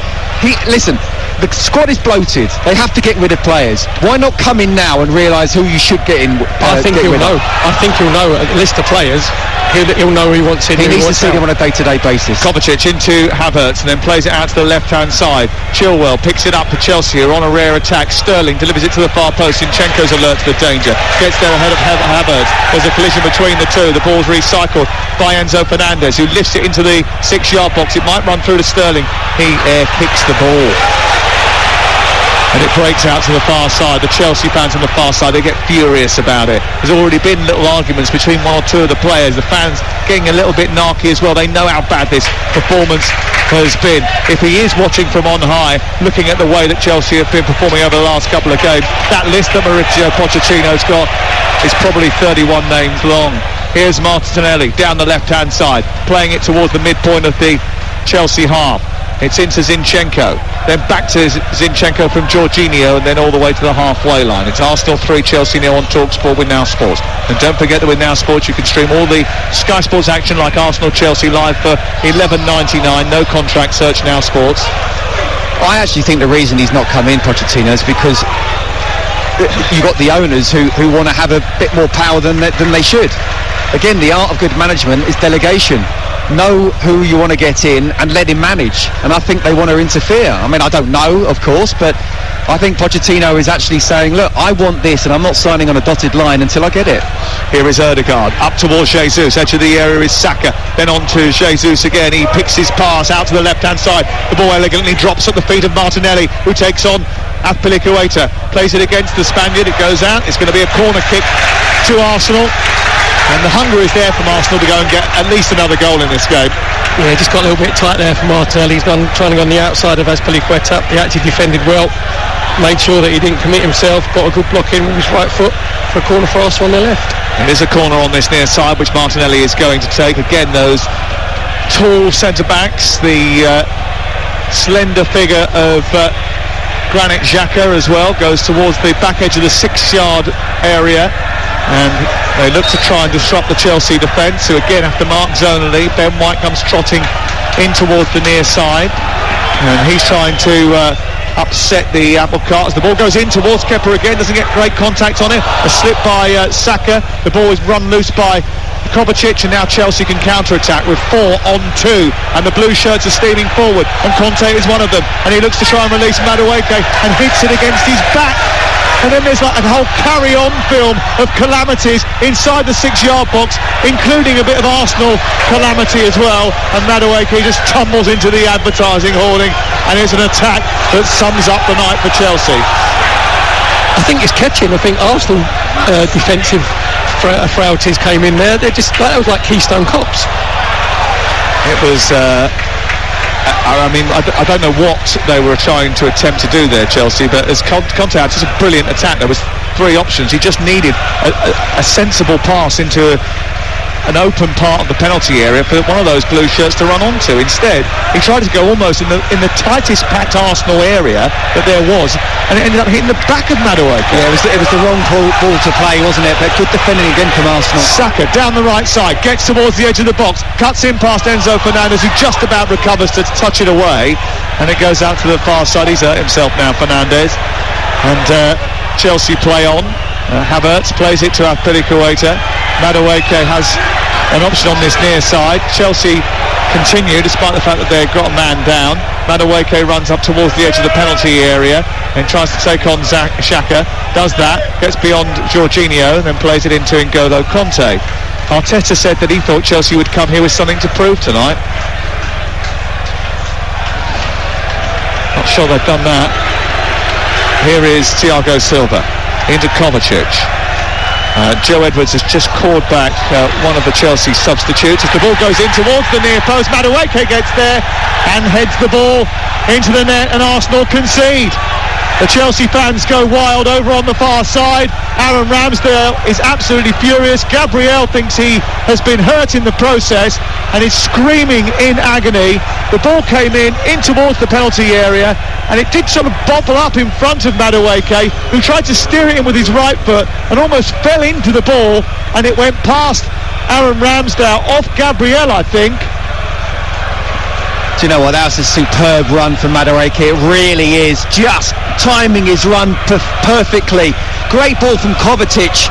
Listen, the squad is bloated. They have to get rid of players. Why not come in now and realise who you should get in? I think he'll know. I think he'll know a list of players. He'll know who he wants in. He needs to see them on a day-to-day basis. Kovacic into Havertz and then plays it out to the left-hand side. Chilwell picks it up for Chelsea, who are on a rare attack. Sterling delivers it to the far post. Zinchenko's alert to the danger. Gets there ahead of Havertz. There's a collision between the two. The ball's recycled by Enzo Fernandez, who lifts it into the 6-yard box. It might run through to Sterling. He air kicks the ball. And it breaks out to the far side. The Chelsea fans on the far side, they get furious about it. There's already been little arguments between one or two of the players. The fans getting a little bit narky as well. They know how bad this performance has been. If he is watching from on high, looking at the way that Chelsea have been performing over the last couple of games, that list that Mauricio Pochettino's got is probably 31 names long. Here's Martinelli down the left-hand side, playing it towards the midpoint of the Chelsea half. It's into Zinchenko, then back to Zinchenko from Jorginho, and then all the way to the halfway line. It's Arsenal 3, Chelsea 0 on Talksport with Now Sports. And don't forget that with Now Sports you can stream all the Sky Sports action like Arsenal-Chelsea live for $11.99. No contract, search Now Sports. I actually think the reason he's not come in, Pochettino, is because you've got the owners who want to have a bit more power than they should. Again, the art of good management is delegation. Know who you want to get in and let him manage, and I think they want to interfere. I mean, I don't know, of course, but I think Pochettino is actually saying, look, I want this and I'm not signing on a dotted line until I get it. Here is Ødegaard up towards Jesus. Edge of the area is Saka, then on to Jesus again. He picks his pass out to the left hand side. The ball elegantly drops at the feet of Martinelli, who takes on Azpilicueta, plays it against the Spaniard. It goes out. It's going to be a corner kick to Arsenal. And the hunger is there from Arsenal to go and get at least another goal in this game. Yeah, just got a little bit tight there for Martinelli. He's trying to go on the outside of Azpilicueta. He actually defended well, made sure that he didn't commit himself, got a good block in with his right foot for a corner for Arsenal on their left. It is a corner on this near side, which Martinelli is going to take. Again, those tall centre-backs, the slender figure of Granit Xhaka as well, goes towards the back edge of the 6-yard area. And they look to try and disrupt the Chelsea defence, who again have to mark zonally. Ben White comes trotting in towards the near side, and he's trying to upset the apple cart as the ball goes in towards Kepa again. Doesn't get great contact on it. A slip by Saka. The ball is run loose by Kovacic, and now Chelsea can counter-attack with 4 on 2, and the blue shirts are steaming forward, and Conte is one of them, and he looks to try and release Madueke and hits it against his back. And then there's like a whole carry-on film of calamities inside the 6-yard box, including a bit of Arsenal calamity as well. And Madueke just tumbles into the advertising hoarding, and it's an attack that sums up the night for Chelsea. I think it's catching. I think Arsenal defensive frailties came in there. That was like Keystone Cops. It was. I mean, I don't know what they were trying to attempt to do there, Chelsea, but as Conte had just a brilliant attack. There was 3 options. He just needed a sensible pass into an open part of the penalty area for one of those blue shirts to run onto. Instead, he tried to go almost in the tightest packed Arsenal area that there was, and it ended up hitting the back of Madueke. Yeah, it was the wrong ball to play, wasn't it? But good defending again from Arsenal. Saka down the right side, gets towards the edge of the box, cuts in past Enzo Fernandez, who just about recovers to touch it away, and it goes out to the far side. He's hurt himself now, Fernandez, and Chelsea play on. Havertz plays it to Azpilicueta. Madueke has an option on this near side. Chelsea continue despite the fact that they've got a man down. Madueke runs up towards the edge of the penalty area and tries to take on Xhaka. Does that, gets beyond Jorginho, and then plays it into N'Golo Conte. Arteta said that he thought Chelsea would come here with something to prove tonight. Not sure they've done that. Here is Thiago Silva into Kovacic. Joe Edwards has just called back one of the Chelsea substitutes. As the ball goes in towards the near post, Madueke gets there and heads the ball into the net, and Arsenal concede. The Chelsea fans go wild over on the far side. Aaron Ramsdale is absolutely furious. Gabriel thinks he has been hurt in the process and is screaming in agony. The ball came in towards the penalty area, and it did sort of bobble up in front of Madueke, who tried to steer it in with his right foot and almost fell into the ball, and it went past Aaron Ramsdale, off Gabriel, I think. Do you know what? That was a superb run from Madueke. It really is. Just timing his run perfectly. Great ball from Kovacic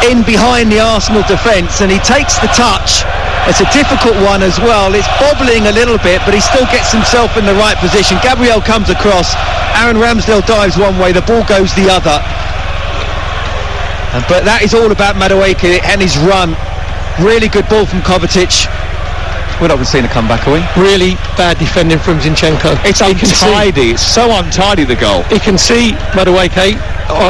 in behind the Arsenal defence, and he takes the touch. It's a difficult one as well. It's bobbling a little bit, but he still gets himself in the right position. Gabriel comes across. Aaron Ramsdale dives one way, the ball goes the other. But that is all about Madueke and his run. Really good ball from Kovacic. We're not going to see a comeback, are we? Really bad defending from Zinchenko. It's untidy. It's so untidy, the goal. He can see Madueke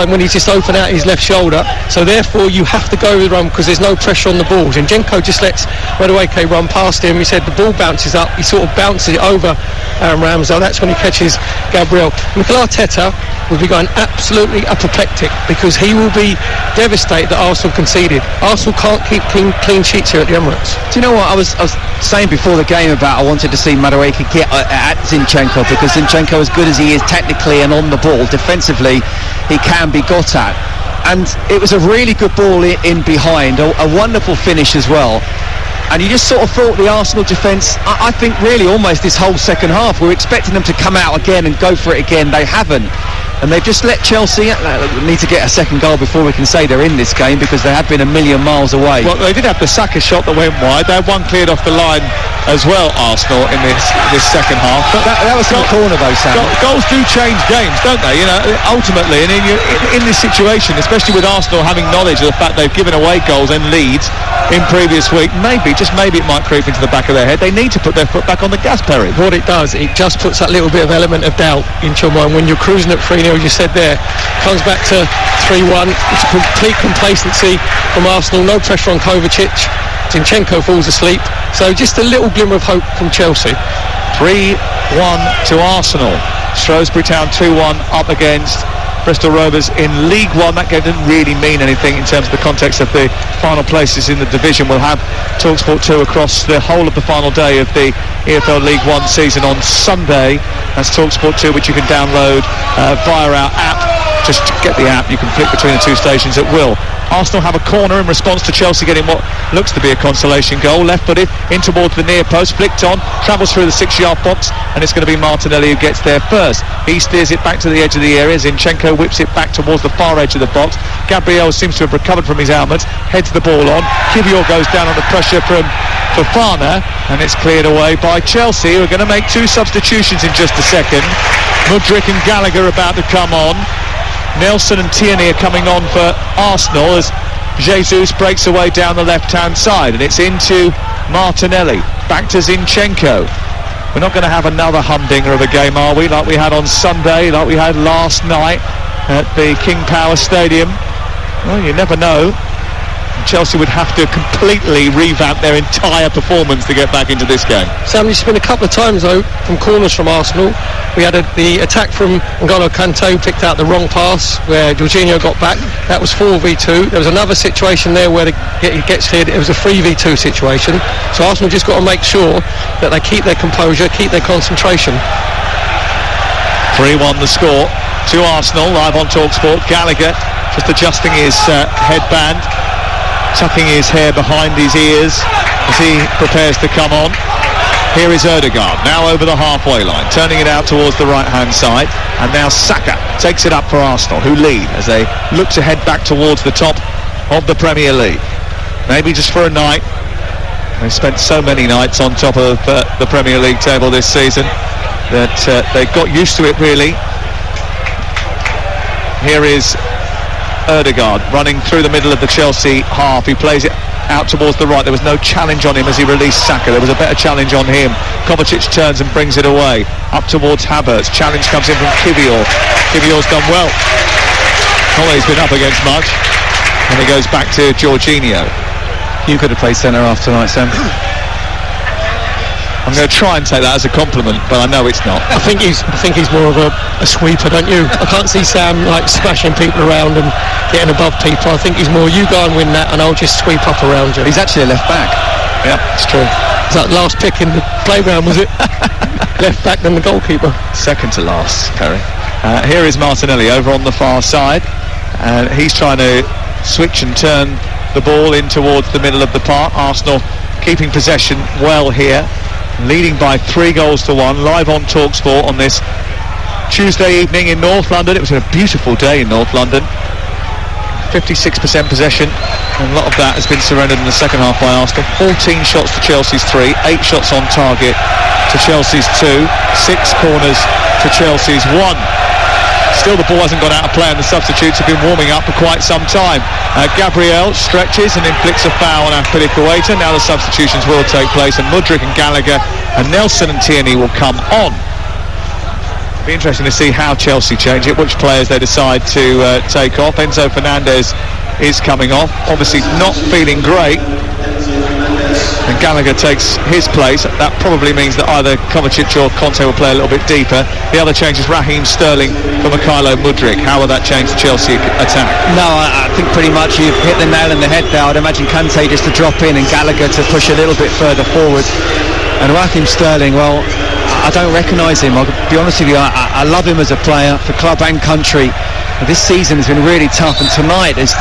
when he's just open out his left shoulder, so therefore you have to go with the run because there's no pressure on the ball. Zinchenko just lets Madueke run past him. He said the ball bounces up, he sort of bounces it over Aaron Ramsdale. That's when he catches Gabriel. Mikel Arteta will be going absolutely apoplectic because he will be devastated that Arsenal conceded. Arsenal can't keep clean sheets here at the Emirates. Do you know what I was saying before the game about I wanted to see Madueke get at Zinchenko, because Zinchenko, as good as he is technically and on the ball, defensively he can be got at, and it was a really good ball in behind, a wonderful finish as well. And you just sort of thought the Arsenal defence, I think really almost this whole second half, we were expecting them to come out again and go for it again. They haven't. And they've just let Chelsea need to get a second goal before we can say they're in this game, because they have been a million miles away. Well, they did have the Saka shot that went wide. They had one cleared off the line as well, Arsenal, in this second half. But that was from the corner though, Sam. Goals do change games, don't they? You know, ultimately, and in this situation, especially with Arsenal having knowledge of the fact they've given away goals and leads in previous week, just maybe it might creep into the back of their head. They need to put their foot back on the gas, Perry. What it does, it just puts that little bit of element of doubt into your mind when you're cruising at 3-0. You said there, comes back to 3-1. It's a complete complacency from Arsenal. No pressure on Kovacic. Zinchenko falls asleep. So just a little glimmer of hope from Chelsea. 3-1 to Arsenal. Shrewsbury Town 2-1 up against Bristol Rovers in League One. That game didn't really mean anything in terms of the context of the final places in the division. We'll have Talksport 2 across the whole of the final day of the EFL League One season on Sunday. That's Talksport 2, which you can download via our app. Just get the app, you can flick between the two stations at will. Arsenal have a corner in response to Chelsea getting what looks to be a consolation goal. Left-footed in towards the near post, flicked on, travels through the 6-yard box, and it's going to be Martinelli who gets there first. He steers it back to the edge of the area. Zinchenko whips it back towards the far edge of the box. Gabriel seems to have recovered from his ailments, heads the ball on. Kivior goes down under pressure from Fofana, and it's cleared away by Chelsea, who are going to make two substitutions in just a second. Mudryk and Gallagher about to come on. Nelson and Tierney are coming on for Arsenal as Jesus breaks away down the left-hand side, and it's into Martinelli, back to Zinchenko. We're not going to have another humdinger of a game, are we, like we had on Sunday, like we had last night at the King Power Stadium? Well, you never know. Chelsea would have to completely revamp their entire performance to get back into this game. Sam, there's been a couple of times though from corners from Arsenal. We had the attack from N'Golo Kante, who picked out the wrong pass where Jorginho got back. That was 4v2. There was another situation there where it gets cleared. It was a 3v2 situation. So Arsenal just got to make sure that they keep their composure, keep their concentration. 3-1 the score to Arsenal, live on Talksport. Gallagher just adjusting his headband, tucking his hair behind his ears as he prepares to come on. Here is Ødegaard, now over the halfway line, turning it out towards the right-hand side. And now Saka takes it up for Arsenal, who lead as they look to head back towards the top of the Premier League. Maybe just for a night. They've spent so many nights on top of the Premier League table this season that they've got used to it, really. Here is Ødegaard running through the middle of the Chelsea half. He plays it out towards the right. There was no challenge on him as he released Saka. There was a better challenge on him. Kovacic turns and brings it away up towards Havertz. Challenge comes in from Kivior. Kivior's done well. Not that he's been up against much. And it goes back to Jorginho. You could have played centre-half tonight, Sam. I'm going to try and take that as a compliment, but I know it's not. I think he's more of a sweeper, don't you? I can't see Sam like smashing people around and getting above people. I think he's more, you go and win that and I'll just sweep up around you. He's actually a left back. Yeah, it's true. Is that last pick in the playground, was it? Left back than the goalkeeper. Second to last, Perry. Here is Martinelli over on the far side, and he's trying to switch and turn the ball in towards the middle of the park. Arsenal keeping possession well here. leading by 3-1, live on Talksport on this Tuesday evening in North London. It was a beautiful day in North London. 56% possession, and a lot of that has been surrendered in the second half by Arsenal. 14 shots to Chelsea's 3, 8 shots on target to Chelsea's 2, 6 corners to Chelsea's 1. Still, the ball hasn't gone out of play, and the substitutes have been warming up for quite some time. Gabriel stretches and inflicts a foul on Azpilicueta. Now the substitutions will take place, and Mudryk and Gallagher and Nelson and Tierney will come on. Be interesting to see how Chelsea change it, which players they decide to take off. Enzo Fernandez is coming off, obviously not feeling great, and Gallagher takes his place. That probably means that either Kovacic or Conte will play a little bit deeper. The other change is Raheem Sterling for Mykhailo Mudryk. How will that change the Chelsea attack? No, I think pretty much you've hit the nail on the head there. I'd imagine Kante just to drop in and Gallagher to push a little bit further forward. And Raheem Sterling, well, I don't recognise him. I'll be honest with you, I love him as a player for club and country. This season has been really tough, and tonight is,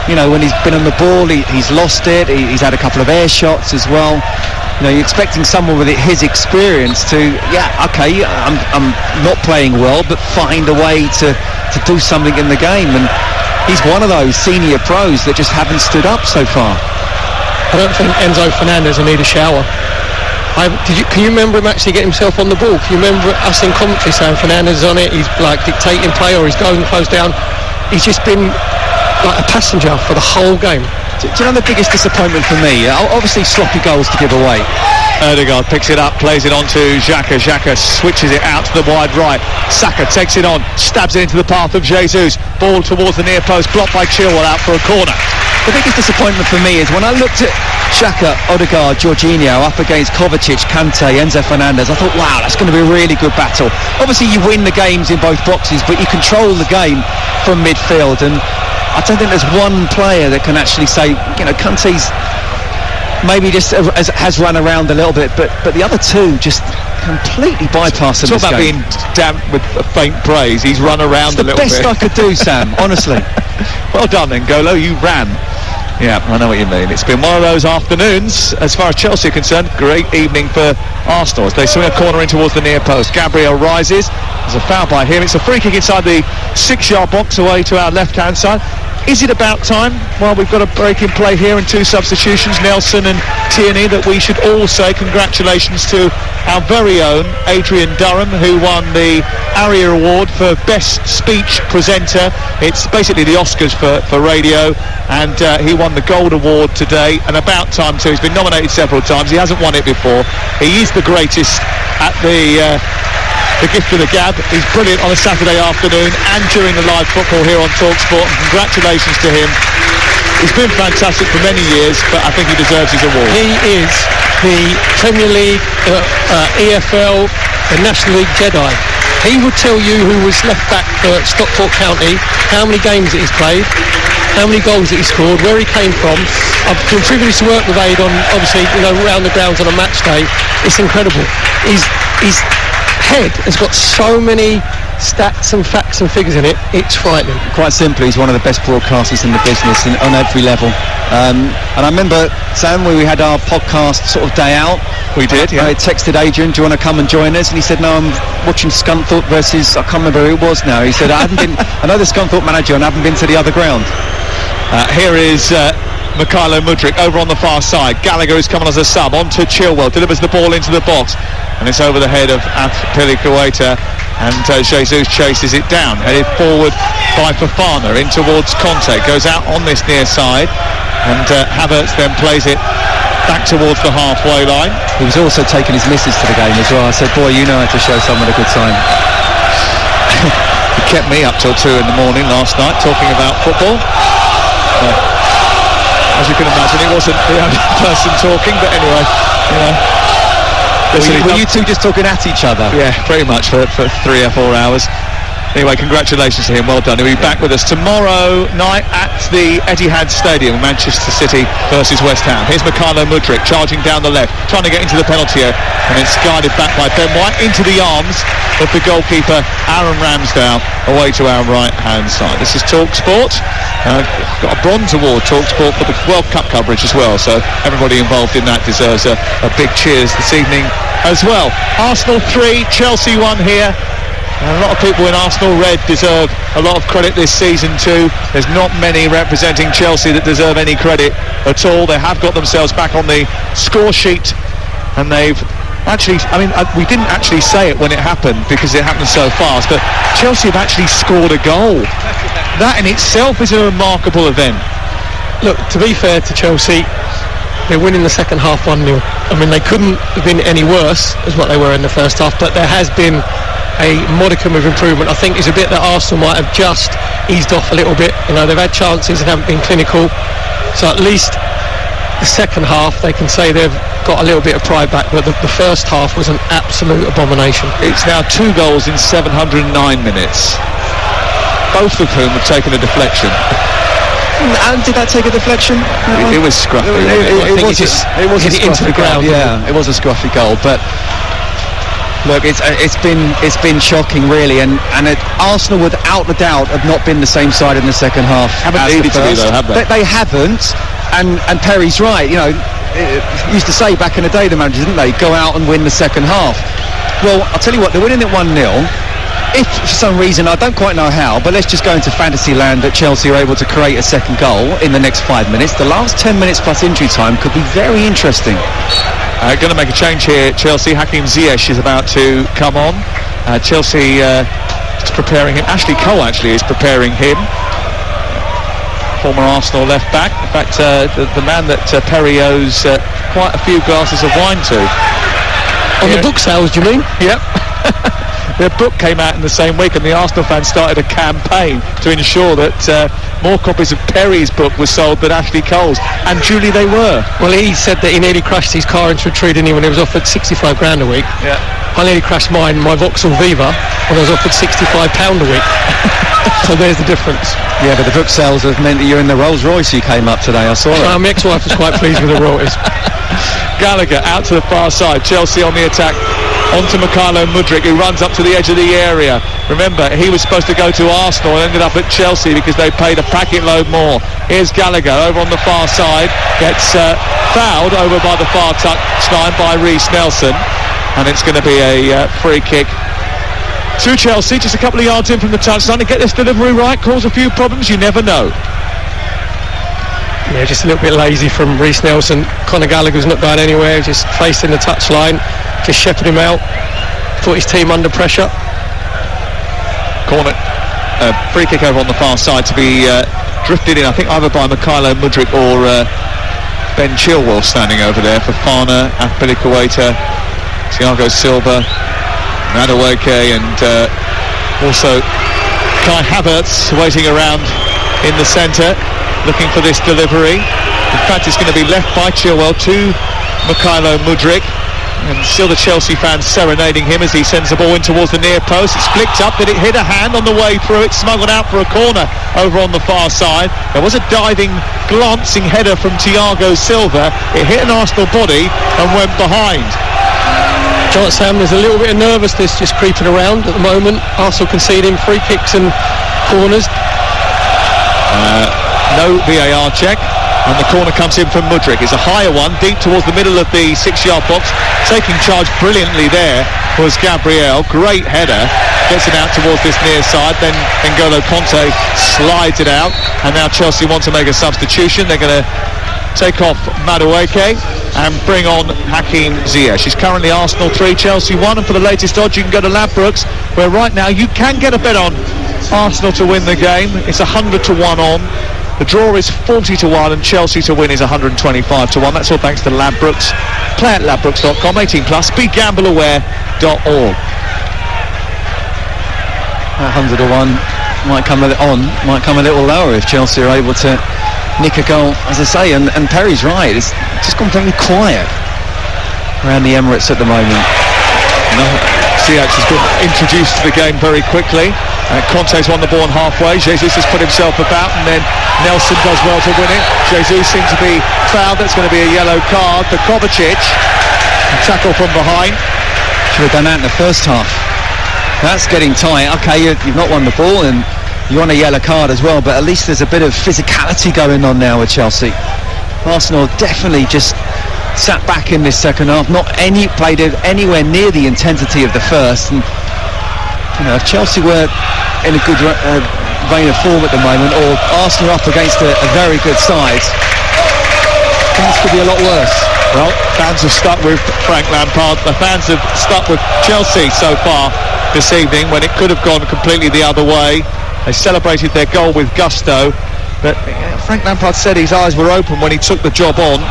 you know, when he's been on the ball, he's lost it. He's had a couple of air shots as well. You know, you're expecting someone with his experience to, I'm not playing well, but find a way to do something in the game. And he's one of those senior pros that just haven't stood up so far. I don't think Enzo Fernandez will need a shower. Can you remember him actually getting himself on the ball? Can you remember us in commentary saying Fernandez is on it, he's like dictating play, or he's going close down? He's just been like a passenger for the whole game. Do you know the biggest disappointment for me? Obviously sloppy goals to give away. Ødegaard picks it up, plays it on to Xhaka. Xhaka switches it out to the wide right. Saka takes it on, stabs it into the path of Jesus. Ball towards the near post, blocked by Chilwell out for a corner. The biggest disappointment for me is when I looked at Xhaka, Ødegaard, Jorginho up against Kovacic, Kante, Enzo Fernandez. I thought, wow, that's going to be a really good battle. Obviously, you win the games in both boxes, but you control the game from midfield. And I don't think there's one player that can actually say, you know, Kante's maybe just has run around a little bit, but the other two just completely bypassing this game. Talk about being damped with a faint praise. He's run around a little bit. It's the best I could do, Sam, honestly. Well done then, Golo, you ran. Yeah, I know what you mean. It's been one of those afternoons, as far as Chelsea are concerned. Great evening for Arsenal as they swing a corner in towards the near post. Gabriel rises. There's a foul by him. It's a free kick inside the 6-yard box away to our left-hand side. Is it about time? Well, we've got a break in play here and 2 substitutions, Nelson and Tierney, that we should all say congratulations to our very own Adrian Durham, who won the ARIA Award for Best Speech Presenter. It's basically the Oscars for radio, and he won the Gold Award today, and about time too. He's been nominated several times. He hasn't won it before. He is the greatest at the gift of the gab. He's brilliant on a Saturday afternoon and during the live football here on Talksport, and congratulations to him. He's been fantastic for many years, but I think he deserves his award. He is the Premier League, EFL, the National League Jedi. He would tell you who was left back for Stockport County, how many games that he's played, how many goals that he scored, where he came from. I've been privileged to work with Aid on, obviously, you know, round the grounds on a match day. It's incredible. His head has got so many stats and facts and figures in it, it's frightening. Quite simply, he's one of the best broadcasters in the business on every level. And I remember, Sam, when we had our podcast sort of day out, we did, yeah. I texted Adrian, do you want to come and join us? And he said, no, I'm watching Scunthorpe versus, I can't remember who it was now. He said, I know the Scunthorpe manager and I haven't been to the other ground. Here is Mykhailo Mudryk over on the far side. Gallagher is coming as a sub onto Chilwell, delivers the ball into the box, and it's over the head of Azpilicueta, and Jesus chases it down, headed forward by Fofana in towards Conte, goes out on this near side, and Havertz then plays it back towards the halfway line. He was also taking his missus to the game as well. I said, boy, you know how to show someone a good sign. He kept me up till 2 in the morning last night talking about football. As you can imagine, he wasn't the only person talking, but anyway, you know. Were you two just talking at each other? Yeah, pretty much for 3 or 4 hours. Anyway, congratulations to him. Well done. He'll be back with us tomorrow night at the Etihad Stadium, Manchester City versus West Ham. Here's Mykhailo Mudryk charging down the left, trying to get into the penalty area, and it's guided back by Ben White into the arms of the goalkeeper Aaron Ramsdale, away to our right-hand side. This is Talksport. Got a bronze award, Talksport, for the World Cup coverage as well, so everybody involved in that deserves a big cheers this evening as well. Arsenal 3, Chelsea 1 here. And a lot of people in Arsenal red deserve a lot of credit this season too. There's not many representing Chelsea that deserve any credit at all. They have got themselves back on the score sheet, and they've actually, we didn't actually say it when it happened because it happened so fast, but Chelsea have actually scored a goal. That in itself is a remarkable event. Look, to be fair to Chelsea, they're winning the second half 1-0. I mean, they couldn't have been any worse as what they were in the first half, but there has been a modicum of improvement. I think it's a bit that Arsenal might have just eased off a little bit. You know, they've had chances and haven't been clinical, so at least the second half they can say they've got a little bit of pride back, but the first half was an absolute abomination. It's now 2 goals in 709 minutes, both of whom have taken a deflection. And did that take a deflection? It was scruffy. It was a into the ground. Yeah, it was a scruffy goal, but look, it's been shocking, really, and Arsenal, without a doubt, have not been the same side in the second half. Haven't needed to be, though, have they? They haven't, and Perry's right. You know, used to say back in the day, the managers, didn't they, go out and win the second half. Well, I'll tell you what, they're winning it 1-0. If for some reason, I don't quite know how, but let's just go into fantasy land that Chelsea are able to create a second goal in the next 5 minutes, the last 10 minutes plus injury time could be very interesting. Going to make a change here, Chelsea. Hakim Ziyech is about to come on. Chelsea is preparing him. Ashley Cole actually is preparing him. Former Arsenal left back. In fact, the man that Perry owes quite a few glasses of wine to. On the book sales, do you mean? Yep. Their book came out in the same week, and the Arsenal fans started a campaign to ensure that more copies of Perry's book were sold than Ashley Cole's, and duly they were. Well, he said that he nearly crashed his car into a tree, didn't he, when he was offered 65 grand a week. Yeah. I nearly crashed mine, my Vauxhall Viva, when I was offered £65 a week. So there's the difference. Yeah, but the book sales have meant that you're in the Rolls Royce you came up today, I saw it. My ex-wife was quite pleased with the royalties. Gallagher out to the far side, Chelsea on the attack, onto Mykhailo Mudryk, who runs up to the edge of the area. Remember, he was supposed to go to Arsenal and ended up at Chelsea because they paid a packet load more. Here's Gallagher over on the far side, gets fouled over by the far touchline by Reece Nelson, and it's going to be a free kick to Chelsea, just a couple of yards in from the touchline. To get this delivery right, cause a few problems, you never know. Yeah, just a little bit lazy from Reece Nelson. Conor Gallagher's not going anywhere, just facing the touchline, just shepherded him out, put his team under pressure. Corner, free kick over on the far side to be drifted in, I think either by Mykhailo Mudryk or Ben Chilwell standing over there for Fana, Azpilicueta, Thiago Silva, Madueke, and also Kai Havertz waiting around in the centre, looking for this delivery. In fact, it's going to be left by Chilwell to Mykhailo Mudryk, and still the Chelsea fans serenading him as he sends the ball in towards the near post. It's flicked up, did it hit a hand on the way through? It's smuggled out for a corner over on the far side. There was a diving, glancing header from Thiago Silva. It hit an Arsenal body and went behind. John Sam, there's a little bit of nervousness just creeping around at the moment. Arsenal conceding free kicks and corners. No VAR check, and the corner comes in from Mudryk. It's a higher one, deep towards the middle of the 6-yard box. Taking charge brilliantly there was Gabriel. Great header, gets it out towards this near side. Then N'Golo Conte slides it out, and now Chelsea want to make a substitution. They're going to take off Madueke and bring on Hakim Ziyech. He's currently Arsenal 3, Chelsea 1, and for the latest odds you can go to Ladbrokes, where right now you can get a bet on Arsenal to win the game. It's 100 to 1 on. The draw is 40 to 1, and Chelsea to win is 125 to 1. That's all thanks to Ladbrokes. Play at ladbrokes.com, 18 plus, begambleaware.org. That 100 to 1 might come a little lower if Chelsea are able to nick a goal, as I say, and Perry's right, it's just gone very quiet around the Emirates at the moment. Ziyech has been introduced to the game very quickly, Conte's won the ball on halfway. Jesus has put himself about, and then Nelson does well to win it. Jesus seems to be fouled. That's going to be a yellow card for Kovacic. A tackle from behind. Should have done that in the first half. That's getting tight. Okay, you've not won the ball and you want a yellow card as well, but at least there's a bit of physicality going on now with Chelsea. Arsenal definitely just sat back in this second half, played it anywhere near the intensity of the first. And if Chelsea were in a good vein of form at the moment, or Arsenal up against a very good side, things could be a lot worse. Well, fans have stuck with Frank Lampard. The fans have stuck with Chelsea so far this evening, when it could have gone completely the other way. They celebrated their goal with gusto, but Frank Lampard said his eyes were open when he took the job on,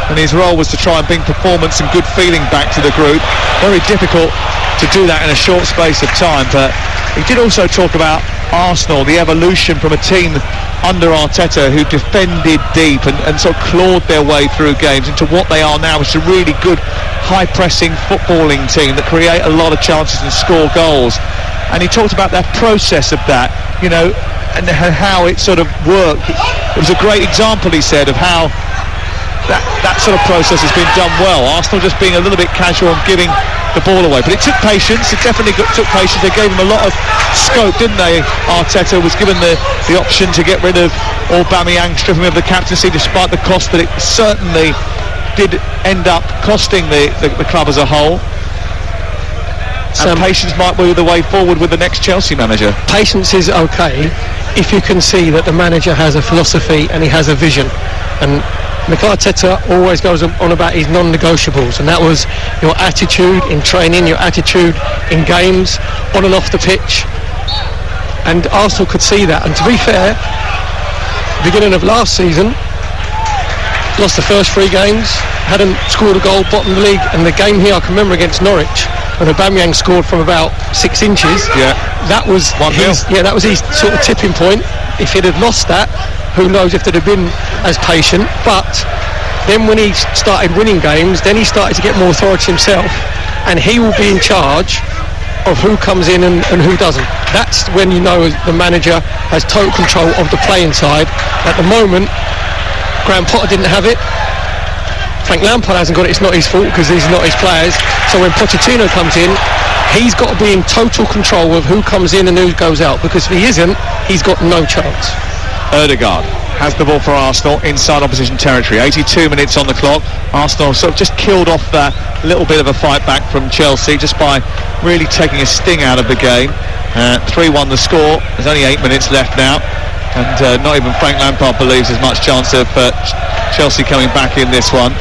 and his role was to try and bring performance and good feeling back to the group. Very difficult to do that in a short space of time, but he did also talk about Arsenal, the evolution from a team under Arteta who defended deep and sort of clawed their way through games into what they are now, which is a really good high-pressing footballing team that create a lot of chances and score goals. And he talked about that process of that, and how it sort of worked. It was a great example, he said, of how that sort of process has been done well. Arsenal just being a little bit casual and giving the ball away. But it took patience. It definitely took patience. They gave him a lot of scope, didn't they? Arteta was given the option to get rid of Aubameyang, strip him of the captaincy, despite the cost that it certainly did end up costing the club as a whole. And patience might be the way forward with the next Chelsea manager. Patience is okay if you can see that the manager has a philosophy and he has a vision. And Mikel Arteta always goes on about his non-negotiables, and that was your attitude in training, your attitude in games, on and off the pitch. And Arsenal could see that. And to be fair, beginning of last season, lost the first 3 games, hadn't scored a goal, bottom of the league, and the game here I can remember against Norwich, when Aubameyang scored from about 6 inches. That was that was his sort of tipping point. If he'd have lost that, who knows if they'd have been as patient. But then when he started winning games, then he started to get more authority himself, and he will be in charge of who comes in and who doesn't. That's when you know the manager has total control of the playing side. At the moment, Graham Potter didn't have it. Frank Lampard hasn't got it. It's not his fault because these are not his players. So when Pochettino comes in, he's got to be in total control of who comes in and who goes out, because if he isn't, he's got no chance. Ødegaard has the ball for Arsenal inside opposition territory. 82 minutes on the clock. Arsenal sort of just killed off that little bit of a fight back from Chelsea just by really taking a sting out of the game. 3-1 the score. There's only 8 minutes left now, and not even Frank Lampard believes there's much chance of Chelsea coming back in this one.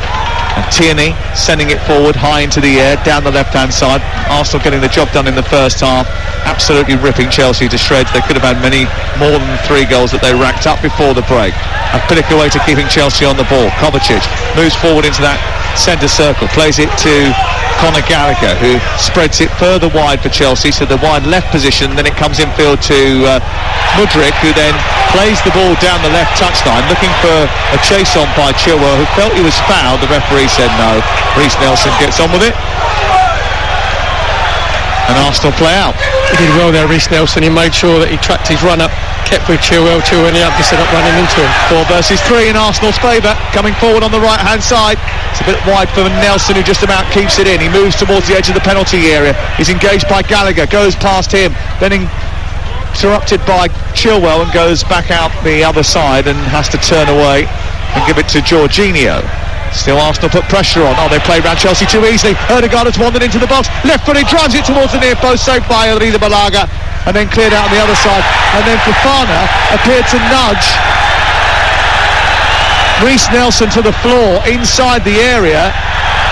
And Tierney sending it forward high into the air down the left hand side. Arsenal getting the job done in the first half, absolutely ripping Chelsea to shreds. They could have had many more than 3 goals that they racked up before the break. A Pinnacle way to keeping Chelsea on the ball. Kovacic moves forward into that centre circle, plays it to Conor Gallagher, who spreads it further wide for Chelsea, so the wide left position. Then it comes infield to Mudryk, who then plays the ball down the left touchline, looking for a chase on by Chilwell, who felt he was fouled. The referee said no. Reece Nelson gets on with it, and Arsenal play out. He did well there, Reece Nelson. He made sure that he tracked his run up, kept with Chilwell ended up just up running into him. 4 versus 3 in Arsenal's favour. Coming forward on the right hand side, it's a bit wide for Nelson, who just about keeps it in. He moves towards the edge of the penalty area. He's engaged by Gallagher, goes past him, then interrupted by Chilwell and goes back out the other side and has to turn away and give it to Jorginho. Still Arsenal put pressure on. They play around Chelsea too easily. Ødegaard has wandered into the box, left footed, drives it towards the near post, saved by Rida Balaga, and then cleared out on the other side. And then Fofana appeared to nudge Reece Nelson to the floor inside the area.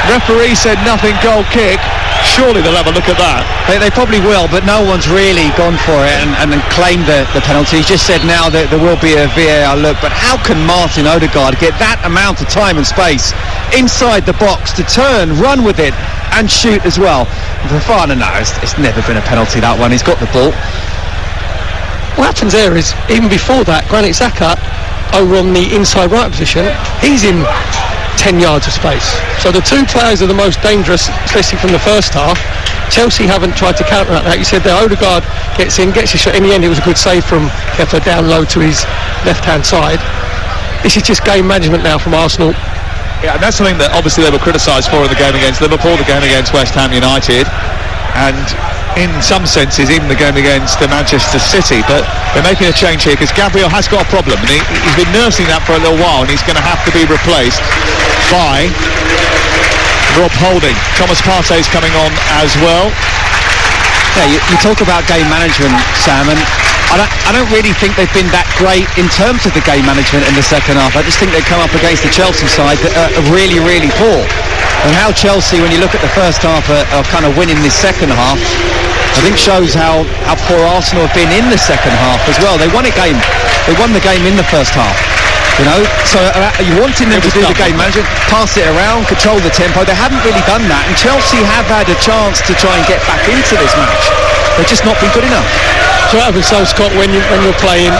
Referee said nothing, goal kick. Surely they'll have a look at that. They probably will, but no one's really gone for it and claimed the penalty. He's just said now that there will be a VAR look, but how can Martin Ødegaard get that amount of time and space inside the box to turn, run with it and shoot as well? Fofana, no, it's never been a penalty, that one. He's got the ball. What happens there is, even before that, Granit Xhaka over on the inside right position, he's in 10 yards of space. So the two players are the most dangerous, especially from the first half. Chelsea haven't tried to counteract that. You said that Odegaard gets in, gets a shot. In the end, it was a good save from Kepa down low to his left-hand side. This is just game management now from Arsenal. Yeah, and that's something that obviously they were criticised for in the game against Liverpool, the game against West Ham United, and in some senses even the game against Manchester City. But they're making a change here because Gabriel has got a problem, and he's been nursing that for a little while, and he's going to have to be replaced by Rob Holding. Thomas Partey's coming on as well. Yeah, you talk about game management, Sam, and I don't really think they've been that great in terms of the game management in the second half. I just think they've come up against the Chelsea side that are really, really poor. And how Chelsea, when you look at the first half, are kind of winning this second half, I think shows how poor Arsenal have been in the second half as well. They won the game in the first half. You know, so you wanting them to do the game management, pass it around, control the tempo. They haven't really done that, and Chelsea have had a chance to try and get back into this match. They've just not been good enough. So Scott, when you're playing,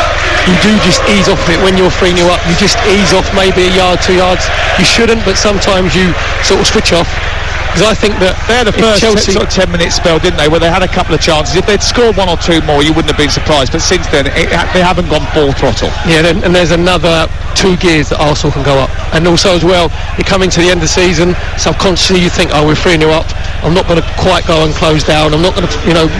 you do just ease off it. When you're 3-0 up, you just ease off maybe a yard, 2 yards. You shouldn't, but sometimes you sort of switch off. Because I think that they had the first Chelsea sort of 10-minute spell, didn't they, where they had a couple of chances. If they'd scored one or two more, you wouldn't have been surprised. But since then, they haven't gone full throttle. Yeah, and there's another 2 gears that Arsenal can go up. And also as well, you're coming to the end of the season, subconsciously you think, oh, we're 3-0 up. I'm not going to quite go and close down. I'm not going to,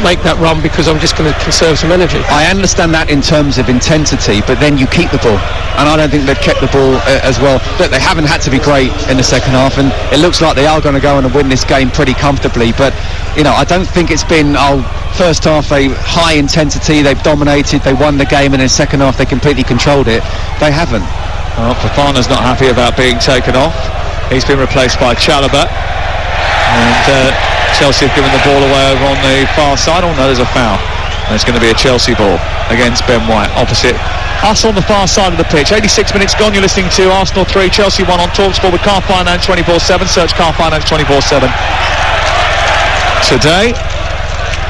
make that run because I'm just going to conserve some energy. I understand that in terms of intensity, but then you keep the ball. And I don't think they've kept the ball as well. Look, they haven't had to be great in the second half, and it looks like they are going to go on and win this game pretty comfortably. But, I don't think it's been, first half a high intensity, they've dominated, they won the game, and in the second half they completely controlled it. They haven't. Well, Fofana's not happy about being taken off. He's been replaced by Chalobah. And Chelsea have given the ball away over on the far side. Oh no, there's a foul. And it's going to be a Chelsea ball against Ben White opposite us on the far side of the pitch. 86 minutes gone. You're listening to Arsenal 3, Chelsea 1 on Talksport with Car Finance 24/7. Search Car Finance 24/7 today.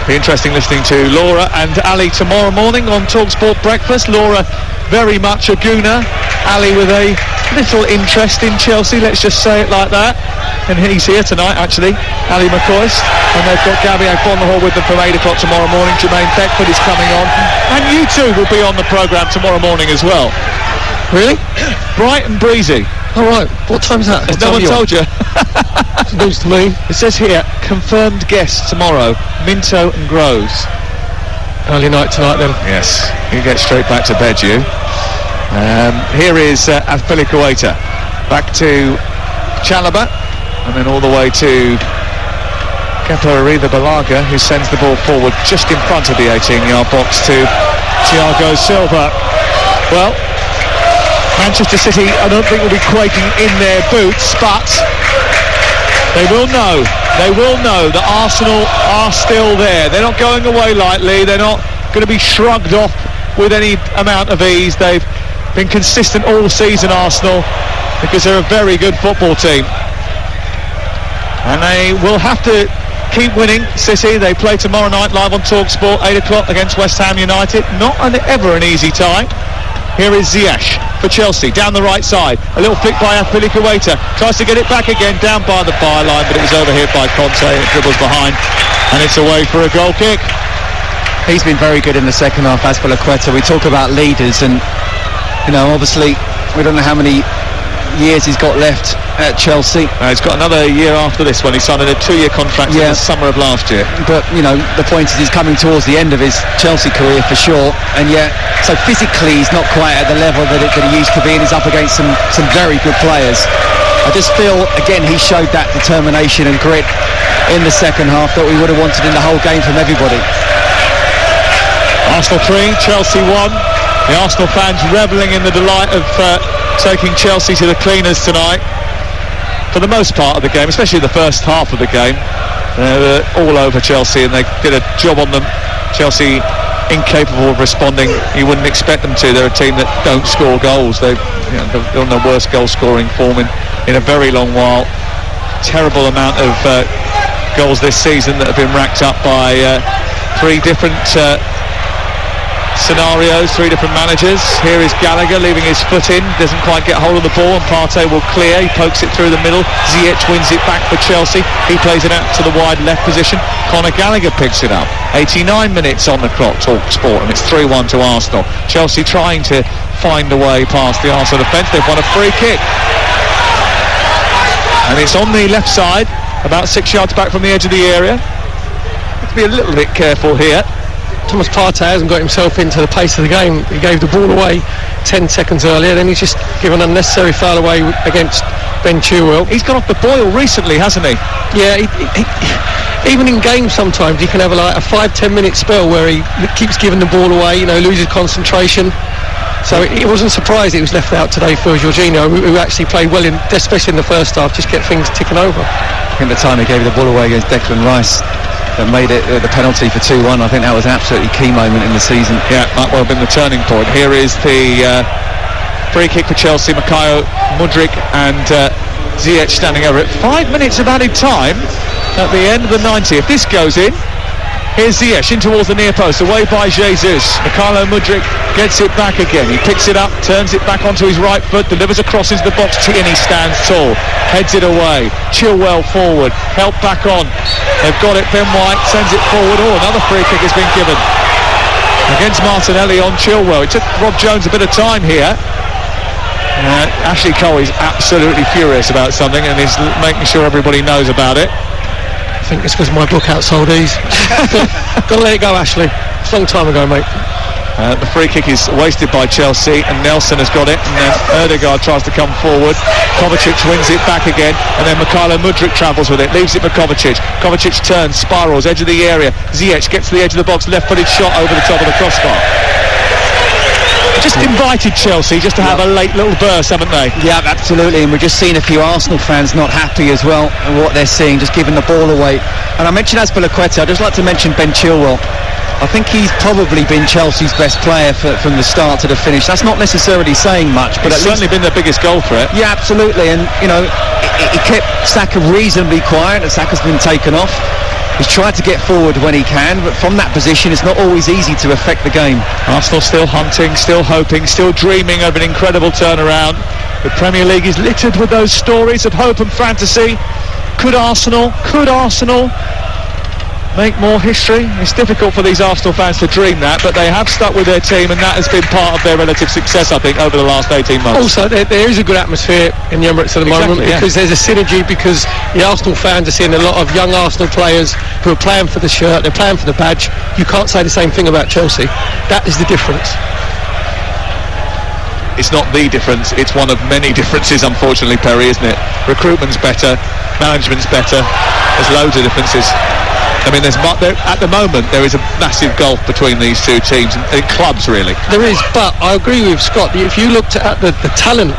Be interesting listening to Laura and Ali tomorrow morning on Talksport Breakfast. Laura very much a gooner, Ali with a little interest in Chelsea, let's just say it like that. And he's here tonight, actually, Ali McCoist, and they've got Gabby Agbonlahor with them from 8 o'clock tomorrow morning. Jermaine Beckford is coming on, and you two will be on the programme tomorrow morning as well. Really? Bright and breezy. All right, what time's that? Has no one told you? It's news to me. It says here, confirmed guests tomorrow, Minto and Groves. Early night tonight then. Yes, you get straight back to bed, you. Here is Azpilicueta. Back to Chalobah, and then all the way to Kepa Arrizabalaga, who sends the ball forward just in front of the 18-yard box to Thiago Silva. Well, Manchester City, I don't think, will be quaking in their boots, but they will know that Arsenal are still there. They're not going away lightly. They're not going to be shrugged off with any amount of ease. They've been consistent all season, Arsenal, because they're a very good football team. And they will have to keep winning, City. They play tomorrow night live on Talksport, 8 o'clock against West Ham United. Not ever an easy time. Here is Ziyech for Chelsea, down the right side. A little flick by Azpilicueta. Tries to get it back again, down by the byline, but it was overhit by Conte. It dribbles behind, and it's away for a goal kick. He's been very good in the second half, Azpilicueta. We talk about leaders, and, obviously, we don't know how many years he's got left at Chelsea. He's got another year after this when he signed a 2-year contract in the summer of last year. But, the point is he's coming towards the end of his Chelsea career for sure, and yet, so physically he's not quite at the level that he used to be, and he's up against some very good players. I just feel, again, he showed that determination and grit in the second half that we would have wanted in the whole game from everybody. Arsenal 3, Chelsea 1. The Arsenal fans revelling in the delight of taking Chelsea to the cleaners tonight. For the most part of the game, especially the first half of the game, they were all over Chelsea, and they did a job on them. Chelsea incapable of responding. You wouldn't expect them to. They're a team that don't score goals. They're on their worst goal scoring form in a very long while. Terrible amount of goals this season that have been racked up by 3 different scenarios, 3 different managers. Here is Gallagher leaving his foot in, doesn't quite get hold of the ball, and Partey will clear. He pokes it through the middle. Ziyech wins it back for Chelsea. He plays it out to the wide left position. Conor Gallagher picks it up. 89 minutes on the clock, Talksport, and it's 3-1 to Arsenal. Chelsea trying to find a way past the Arsenal defence. They've won a free kick. And it's on the left side, about 6 yards back from the edge of the area. Have to be a little bit careful here. Thomas Partey hasn't got himself into the pace of the game. He gave the ball away 10 seconds earlier, then he's just given an unnecessary foul away against Ben Chilwell. He's gone off the boil recently, hasn't he? Yeah, even in games sometimes you can have a 5-10 minute spell where he keeps giving the ball away, loses concentration. So it wasn't surprised he was left out today for Jorginho, who actually played well, especially in the first half, just get things ticking over. I think the time he gave the ball away against Declan Rice that made it the penalty for 2-1, I think that was an absolutely key moment in the season. Yeah, that will have been the turning point. Here is the free kick for Chelsea. Makayo Mudryk and Ziyech standing over it. 5 minutes of added time at the end of the 90. If this goes in, here's Ziyech in towards the near post, away by Jesus. Makayo Mudryk gets it back again. He picks it up, turns it back onto his right foot, delivers a cross into the box. Tierney stands tall, heads it away. Chilwell forward, help back on. They've got it. Ben White sends it forward. Oh, another free kick has been given against Martinelli on Chilwell. It took Rob Jones a bit of time here. Ashley Cole is absolutely furious about something and is making sure everybody knows about it. I think it's because my book outsold these. Got to let it go, Ashley. It's a long time ago, mate. The free kick is wasted by Chelsea, and Nelson has got it, and then Ødegaard tries to come forward. Kovacic wins it back again, and then Makayo Mudryk travels with it, leaves it for Kovacic. Kovacic turns, spirals, edge of the area. Ziyech gets to the edge of the box, left-footed shot over the top of the crossbar. Just invited Chelsea just to have a late little burst, haven't they? Yeah, absolutely, and we're just seeing a few Arsenal fans not happy as well, and what they're seeing, just giving the ball away. And I mentioned Azpilicueta, I'd just like to mention Ben Chilwell. I think he's probably been Chelsea's best player from the start to the finish. That's not necessarily saying much, but it's certainly been their biggest goal threat. Yeah, absolutely, and he kept Saka reasonably quiet, and Saka's been taken off. He's tried to get forward when he can, but from that position it's not always easy to affect the game. Arsenal still hunting, still hoping, still dreaming of an incredible turnaround. The Premier League is littered with those stories of hope and fantasy. Could Arsenal make more history? It's difficult for these Arsenal fans to dream that, but they have stuck with their team, and that has been part of their relative success, I think, over the last 18 months. Also, there is a good atmosphere in the Emirates at the moment, because there's a synergy, because the Arsenal fans are seeing a lot of young Arsenal players who are playing for the shirt, they're playing for the badge. You can't say the same thing about Chelsea. That is the difference. It's not the difference, it's one of many differences, unfortunately, Perry, isn't it? Recruitment's better, management's better, there's loads of differences. I mean, at the moment there is a massive gulf between these two teams and clubs, really. There is, but I agree with Scott. If you looked at the talent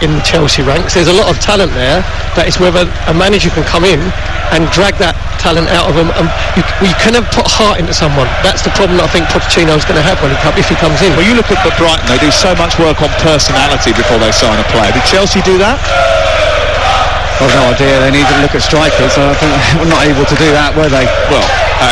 in the Chelsea ranks, there's a lot of talent there, but it's whether a manager can come in and drag that talent out of them. You can never put heart into someone. That's the problem that I think Pochettino's going to have if he comes in. Well, you look at Brighton, they do so much work on personality before they sign a player. Did Chelsea do that? I've no idea. They need to look at strikers, so I think we're not able to do that, were they? Well,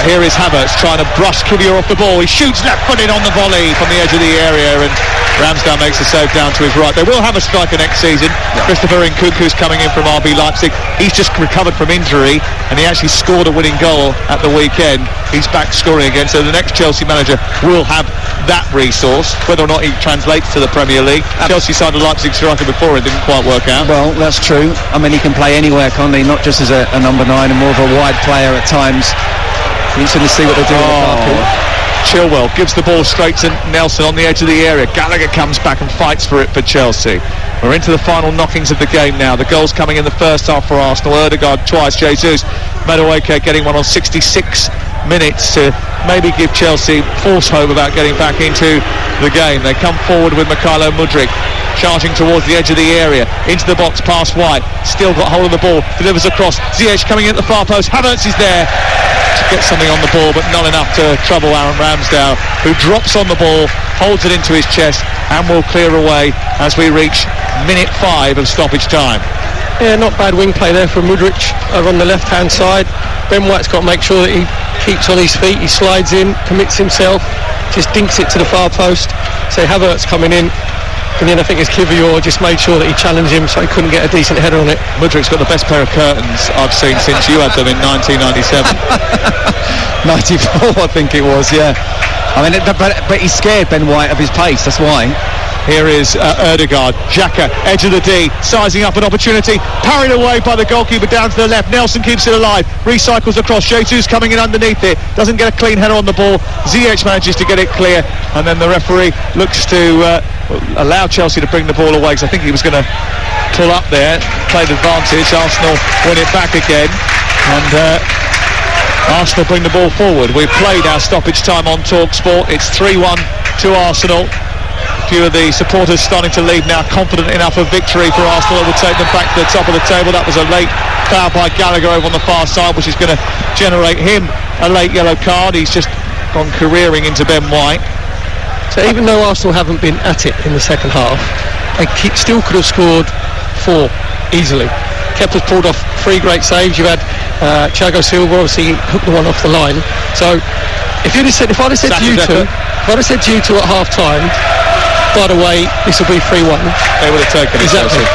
here is Havertz trying to brush Kivior off the ball. He shoots left-footed on the volley from the edge of the area, and Ramsdale makes a save down to his right. They will have a striker next season. Yeah. Christopher Nkunku's coming in from RB Leipzig. He's just recovered from injury, and he actually scored a winning goal at the weekend. He's back scoring again, so the next Chelsea manager will have that resource. Whether or not he translates to the Premier League. Chelsea signed a Leipzig striker before, it didn't quite work out. Well, that's true. I mean, he can play anywhere, can't he? Not just as a number 9 and more of a wide player at times. Interesting to see what they're doing. Chilwell gives the ball straight to Nelson on the edge of the area. Gallagher comes back and fights for it for Chelsea. We're into the final knockings of the game now. The goals coming in the first half for Arsenal. Ødegaard twice, Jesus. Madueke getting one on 66 minutes to maybe give Chelsea false hope about getting back into the game. They come forward with Makayo Mudryk charging towards the edge of the area, into the box, past White, still got hold of the ball, delivers across. Ziyech coming in at the far post. Havertz is there to get something on the ball, but not enough to trouble Aaron Ramsdale, who drops on the ball, holds it into his chest, and will clear away as we reach minute 5 of stoppage time. Yeah, not bad wing play there from Mudryk over on the left-hand side. Ben White's got to make sure that he keeps on his feet, he slides in, commits himself, just dinks it to the far post. So Havertz coming in, and then I think it's Kivior just made sure that he challenged him so he couldn't get a decent header on it. Mudrik's got the best pair of curtains I've seen since you had them in 1997. 94, I think it was, yeah. I mean, but he's scared, Ben White, of his pace, that's why. Here is Ødegaard, Xhaka, edge of the D, sizing up an opportunity, parried away by the goalkeeper down to the left. Nelson keeps it alive, recycles across. Jesus coming in underneath it, doesn't get a clean header on the ball. Ziyech manages to get it clear, and then the referee looks to allow Chelsea to bring the ball away, because I think he was going to pull up there, play the advantage. Arsenal win it back again, and Arsenal bring the ball forward. We've played our stoppage time on Talksport. It's 3-1 to Arsenal. A few of the supporters starting to leave now, confident enough of victory for Arsenal that will take them back to the top of the table. That was a late foul by Gallagher over on the far side, which is going to generate him a late yellow card. He's just gone careering into Ben White. So even though Arsenal haven't been at it in the second half, they still could have scored 4 easily. Kepa's pulled off 3 great saves. You've had Thiago Silva obviously hooked the one off the line. So if I'd have said to you two at half time, by the way, this will be 3-1, they would have taken it. Exactly.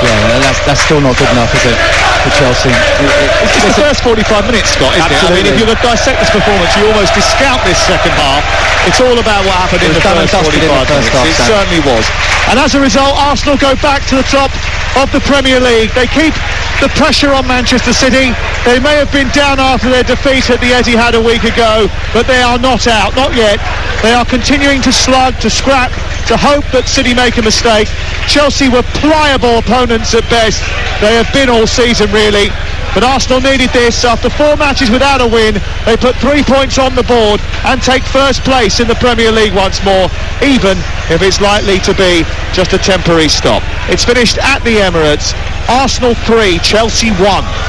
Yeah, that's still not good enough, is it, for Chelsea? It's just the first 45 minutes, Scott, isn't it? I mean, if you were to dissect this performance, you almost discount this second half. It's all about what happened in the first 45 minutes. It certainly was. And as a result, Arsenal go back to the top of the Premier League. They keep the pressure on Manchester City. They may have been down after their defeat at the Etihad a week ago, but they are not out, not yet. They are continuing to slug, to scrap, to hope that City make a mistake. Chelsea were pliable opponents at best. They have been all season, really. But Arsenal needed this. After 4 matches without a win, they put 3 points on the board and take first place in the Premier League once more, even if it's likely to be just a temporary stop. It's finished at the Emirates. Arsenal 3, Chelsea 1.